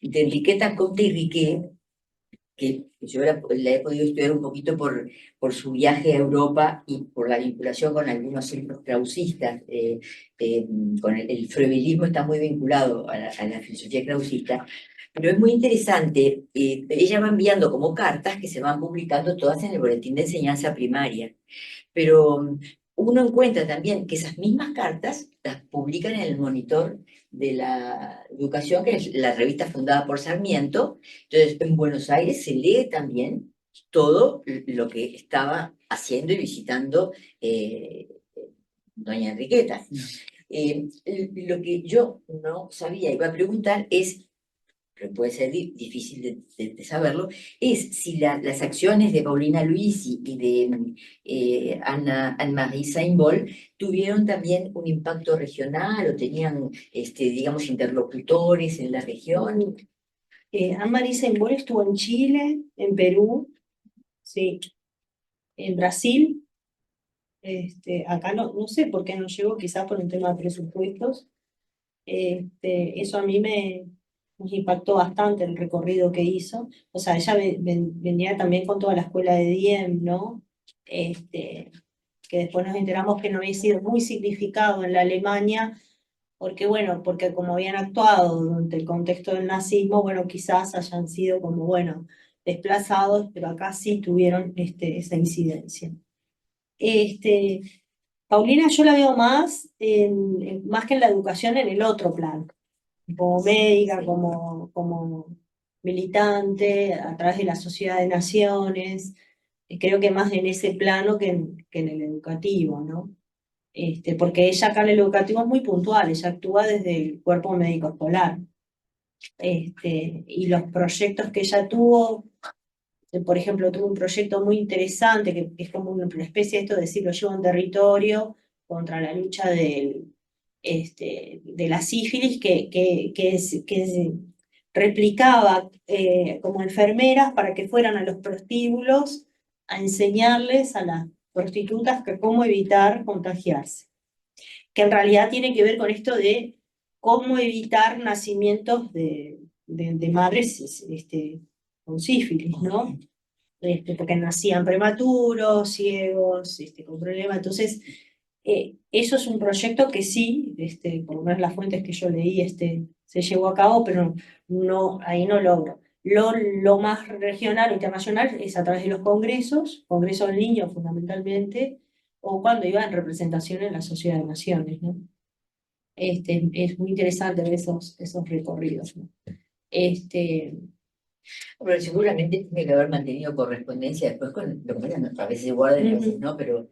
Enriqueta Comte y Riquet, que yo la he podido estudiar un poquito por su viaje a Europa y por la vinculación con algunos centros krausistas, con el freudilismo está muy vinculado a la filosofía krausista, pero es muy interesante, ella va enviando como cartas que se van publicando todas en el boletín de enseñanza primaria, pero uno encuentra también que esas mismas cartas las publican en el Monitor de la Educación, que es la revista fundada por Sarmiento. Entonces, en Buenos Aires se lee también todo lo que estaba haciendo y visitando doña Enriqueta. Lo que yo no sabía, iba a preguntar es, pero puede ser difícil de saberlo, es si las acciones de Paulina Luisi y de Anne-Marie Saint-Bol tuvieron también un impacto regional o tenían, digamos, interlocutores en la región. Anne-Marie Saint-Bol estuvo en Chile, en Perú, sí, en Brasil. Acá no sé por qué no llegó, quizás por un tema de presupuestos. Eso a mí nos impactó bastante el recorrido que hizo. O sea, ella venía también con toda la escuela de Diem, ¿no? Que después nos enteramos que no había sido muy significado en la Alemania, porque bueno, porque como habían actuado durante el contexto del nazismo, bueno, quizás hayan sido como, bueno, desplazados, pero acá sí tuvieron esa incidencia. Paulina yo la veo más, más que en la educación, en el otro plano, como médica, como militante, a través de la Sociedad de Naciones, creo que más en ese plano que en el educativo, ¿no? Porque ella acá en el educativo es muy puntual, ella actúa desde el cuerpo médico escolar. y los proyectos que ella tuvo. Por ejemplo, tuvo un proyecto muy interesante que es como una especie de esto de siglo lleva un territorio contra la lucha de la sífilis que replicaba como enfermeras para que fueran a los prostíbulos a enseñarles a las prostitutas que cómo evitar contagiarse. Que en realidad tiene que ver con esto de cómo evitar nacimientos de madres con sífilis, ¿no? Porque nacían prematuros, ciegos, con problemas. Entonces, eso es un proyecto que sí, por lo menos las fuentes que yo leí, se llevó a cabo, pero no, ahí no logro. Lo más regional o internacional es a través de los congresos en línea fundamentalmente, o cuando iba en representación en la Sociedad de Naciones, ¿no? Es muy interesante ver esos recorridos, ¿no? Pero seguramente tiene que haber mantenido correspondencia después con lo que a veces se guardan y a veces no, pero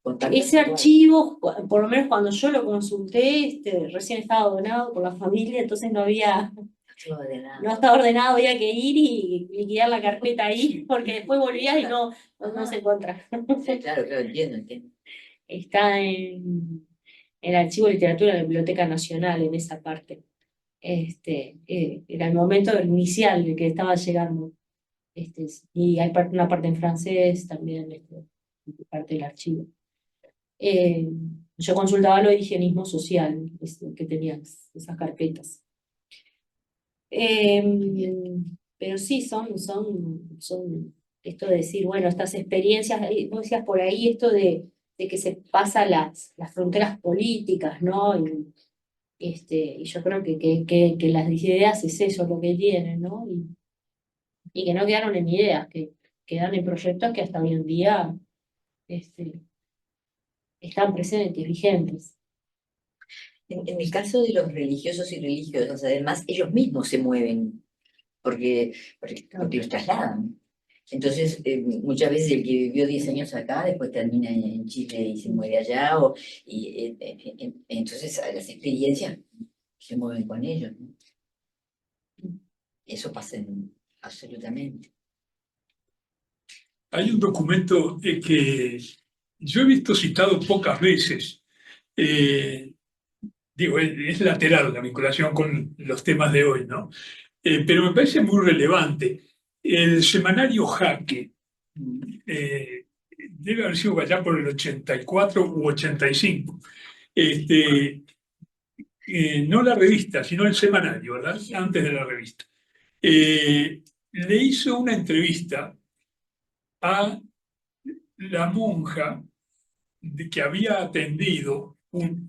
contactos Ese igual. archivo, por lo menos cuando yo lo consulté, recién estaba donado por la familia, entonces no estaba ordenado, había que ir y liquidar la carpeta ahí, porque después volvías y no se encuentra. Sí, claro, entiendo. Está en el Archivo de Literatura de la Biblioteca Nacional, en esa parte. Era el momento inicial de que estaba llegando. Y hay una parte en francés también, parte del archivo. Yo consultaba lo de higienismo social, que tenía esas carpetas. Pero sí, son esto de decir, bueno, estas experiencias, vos decías por ahí esto de que se pasan las fronteras políticas, ¿no? Y yo creo que las ideas es eso lo que tienen, ¿no? Y que no quedaron en ideas, que quedan en proyectos que hasta hoy en día están presentes, vigentes. En el caso de los religiosos y religiosas, además, ellos mismos se mueven, porque los trasladan. Entonces, muchas veces el que vivió 10 años acá, después termina en Chile y se muere allá, entonces las experiencias se mueven con ellos, ¿no? Eso pasa absolutamente. Hay un documento que yo he visto citado pocas veces. Digo, es lateral la vinculación con los temas de hoy, ¿no? Pero me parece muy relevante. El semanario Jaque debe haber sido allá por el 84 u 85. No la revista, sino el semanario, ¿verdad? Antes de la revista. Le hizo una entrevista a la monja que había atendido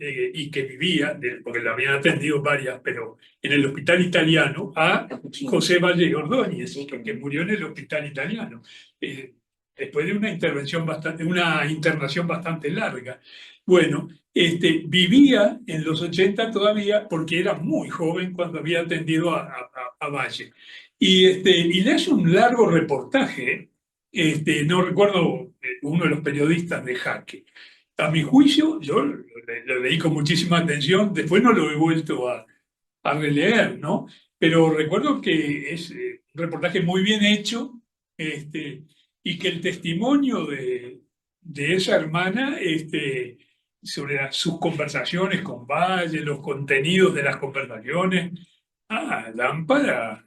y que vivía, porque la habían atendido varias, pero en el hospital italiano, a José Valle Ordóñez, que murió en el hospital italiano, después de una internación bastante larga. Bueno, vivía en los 80 todavía, porque era muy joven cuando había atendido a Valle. Y le hace un largo reportaje, no recuerdo, uno de los periodistas de Jaque. A mi juicio, yo lo leí con muchísima atención, después no lo he vuelto a releer, ¿no? Pero recuerdo que es un reportaje muy bien hecho, y que el testimonio de esa hermana sobre sus conversaciones con Valle, los contenidos de las conversaciones, dan para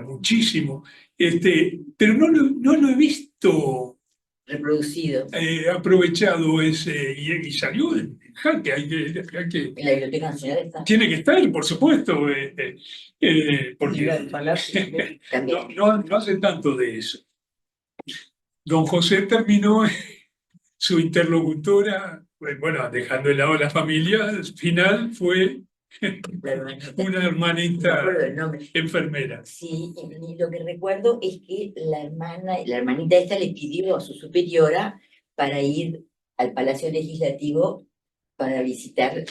muchísimo. Pero no lo he visto Reproducido aprovechado ese, y salió en Jaque. Hay que, en la Biblioteca Nacional está. tiene que estar, por supuesto, porque También. no hace tanto de eso. Don José terminó su interlocutora, bueno, dejando de lado la familia, al final fue una No hermanita recuerdo el nombre. enfermera. Sí, y lo que recuerdo es que la hermanita esta le pidió a su superiora para ir al Palacio Legislativo para visitar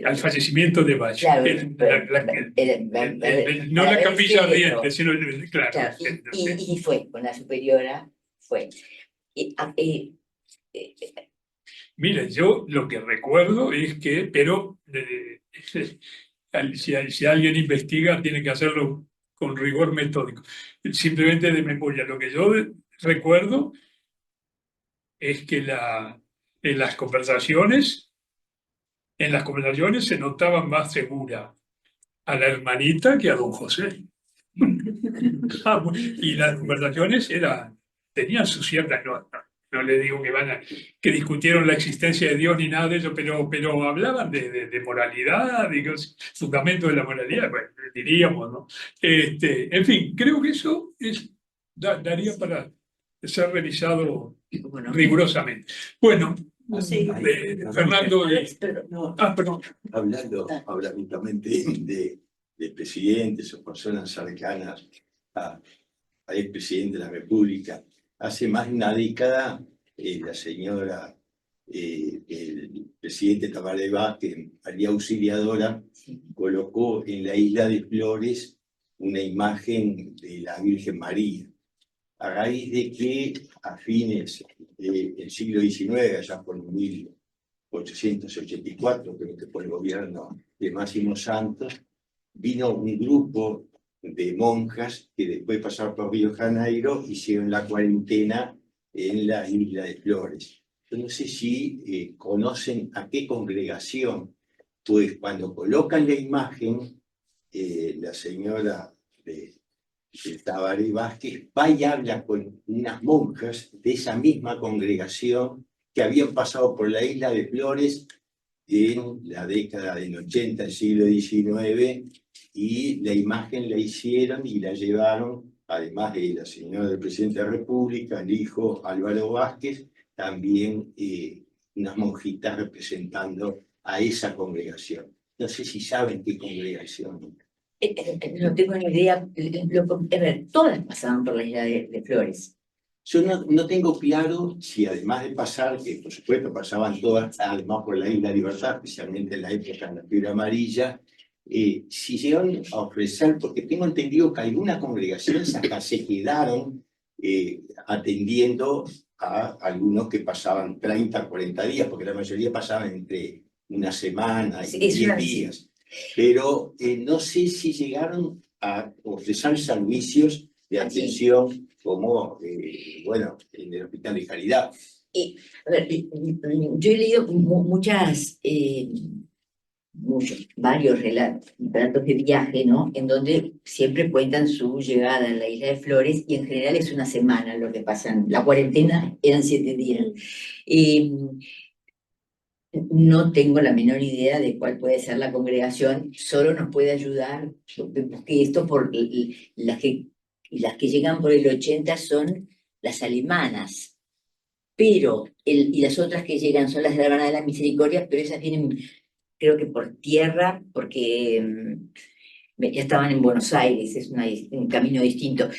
Al fallecimiento de Valle. Claro, No para la ver el capilla féretro. ardiente, sino, claro. Claro, y fue con la superiora, fue. Mira, yo lo que recuerdo es que, pero si alguien investiga, tiene que hacerlo con rigor metódico. Simplemente de memoria. Lo que yo recuerdo es que en las conversaciones se notaba más segura a la hermanita que a don José. Y las conversaciones tenían su cierta, no le digo que discutieron la existencia de Dios ni nada de eso, pero hablaban de moralidad, de fundamento de la moralidad, bueno, diríamos, ¿no? En fin, creo que eso daría para ser revisado Bueno, rigurosamente. Bueno, Sí. Fernando, perdón. Hablando justamente de presidentes o personas cercanas al expresidente de la República, hace más de una década la señora, el presidente Tabaré Vázquez, María Auxiliadora, colocó en la isla de Flores una imagen de la Virgen María, a raíz de que a fines del siglo XIX, allá por 1884, creo que por el gobierno de Máximo Santos, vino un grupo de monjas que después de pasar por Río de Janeiro hicieron la cuarentena en la isla de Flores. Yo no sé si conocen a qué congregación, pues cuando colocan la imagen, la señora de Tabaré Vázquez va y habla con unas monjas de esa misma congregación que habían pasado por la isla de Flores en la década del 80 del siglo XIX, y la imagen la hicieron y la llevaron, además de la señora del presidente de la República, el hijo Álvaro Vázquez, también unas monjitas representando a esa congregación. No sé si saben qué congregación. No tengo ni idea. A ver, todas pasaban por la isla de Flores. Yo no tengo claro si además de pasar, que por supuesto pasaban todas, además por la Isla Libertad, especialmente en la época de la fiebre amarilla, si llegaron a ofrecer, porque tengo entendido que algunas congregaciones hasta se quedaron atendiendo a algunos que pasaban 30, 40 días, porque la mayoría pasaban entre una semana y 10 días. Pero no sé si llegaron a ofrecer servicios de atención como, bueno, en el Hospital de Caridad. A ver, yo he leído varios relatos de viaje, ¿no? En donde siempre cuentan su llegada a la isla de Flores, y en general es una semana lo que pasan. La cuarentena eran 7 días. No tengo la menor idea de cuál puede ser la congregación, solo nos puede ayudar, porque esto por las que llegan por el 80 son las alemanas, y las otras que llegan son las de la Hermana de la Misericordia, pero esas vienen, creo que por tierra, porque ya estaban en Buenos Aires, es un camino distinto.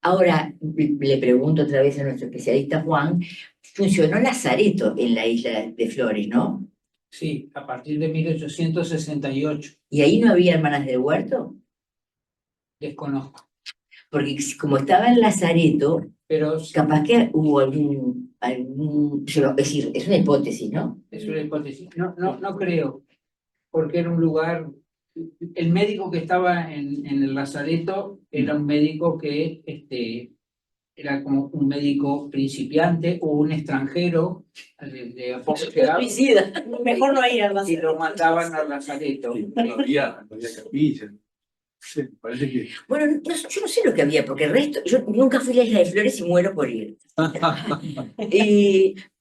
Ahora le pregunto otra vez a nuestro especialista Juan, funcionó Lazareto en la isla de Flores, ¿no? Sí, a partir de 1868. ¿Y ahí no había hermanas del huerto? Desconozco. Porque como estaba en Lazareto, Pero capaz que hubo algún es decir, es una hipótesis, ¿no? es una hipótesis. No creo, porque era un lugar. El médico que estaba en el Lazareto era un médico que era como un médico principiante o un extranjero de poco llegado, Suicida. Mejor no ir al y Lazareto. lo mandaban al Lazareto. No había capilla. Sí, parece que... Bueno, yo no sé lo que había, porque el resto, yo nunca fui a la isla de Flores y muero por ir.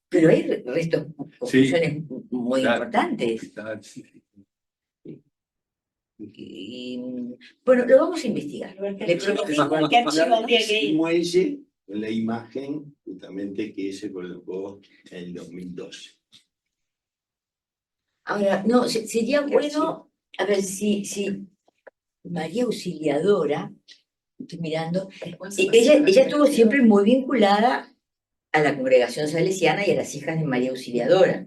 Pero hay restos, construcciones muy importantes. Bueno, lo vamos a investigar. Le prometo. ¿Qué archivo habría que ir? Muelle, con la imagen justamente que se colocó en el 2012. Ahora, no, sería bueno, a ver si María Auxiliadora, estoy mirando, ella estuvo siempre muy vinculada a la congregación salesiana y a las hijas de María Auxiliadora.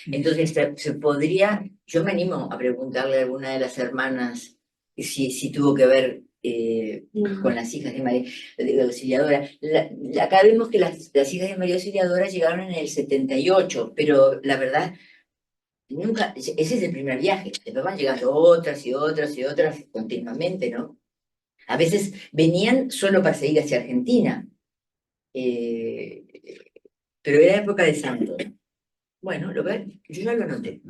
Entonces se podría, yo me animo a preguntarle a alguna de las hermanas si tuvo que ver con las hijas de María Auxiliadora. Acá vemos que las hijas de María Auxiliadora llegaron en el 78, pero la verdad Nunca, ese es el primer viaje, después van llegando otras y otras y otras continuamente, ¿no? A veces venían solo para seguir hacia Argentina, eh, pero era época de Santos. Bueno, yo ya lo anoté.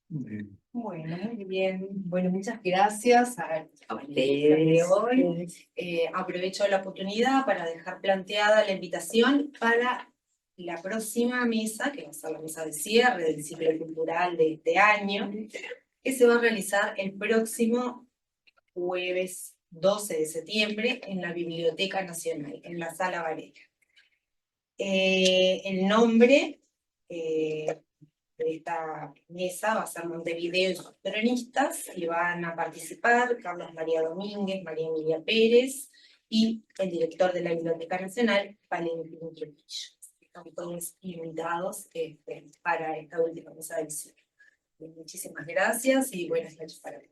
Bueno, muy bien. Bueno, muchas gracias A ustedes. hoy. Aprovecho la oportunidad para dejar planteada la invitación para la próxima mesa, que va a ser la mesa de cierre del ciclo cultural de este año, que se va a realizar el próximo jueves 12 de septiembre en la Biblioteca Nacional, en la Sala Varela. El nombre de esta mesa va a ser Montevideo y sus cronistas, y van a participar Carlos María Domínguez, María Emilia Pérez y el director de la Biblioteca Nacional, Valentín Trujillo. Están todos invitados para esta última mesa del ciclo. Muchísimas gracias y buenas noches para todos.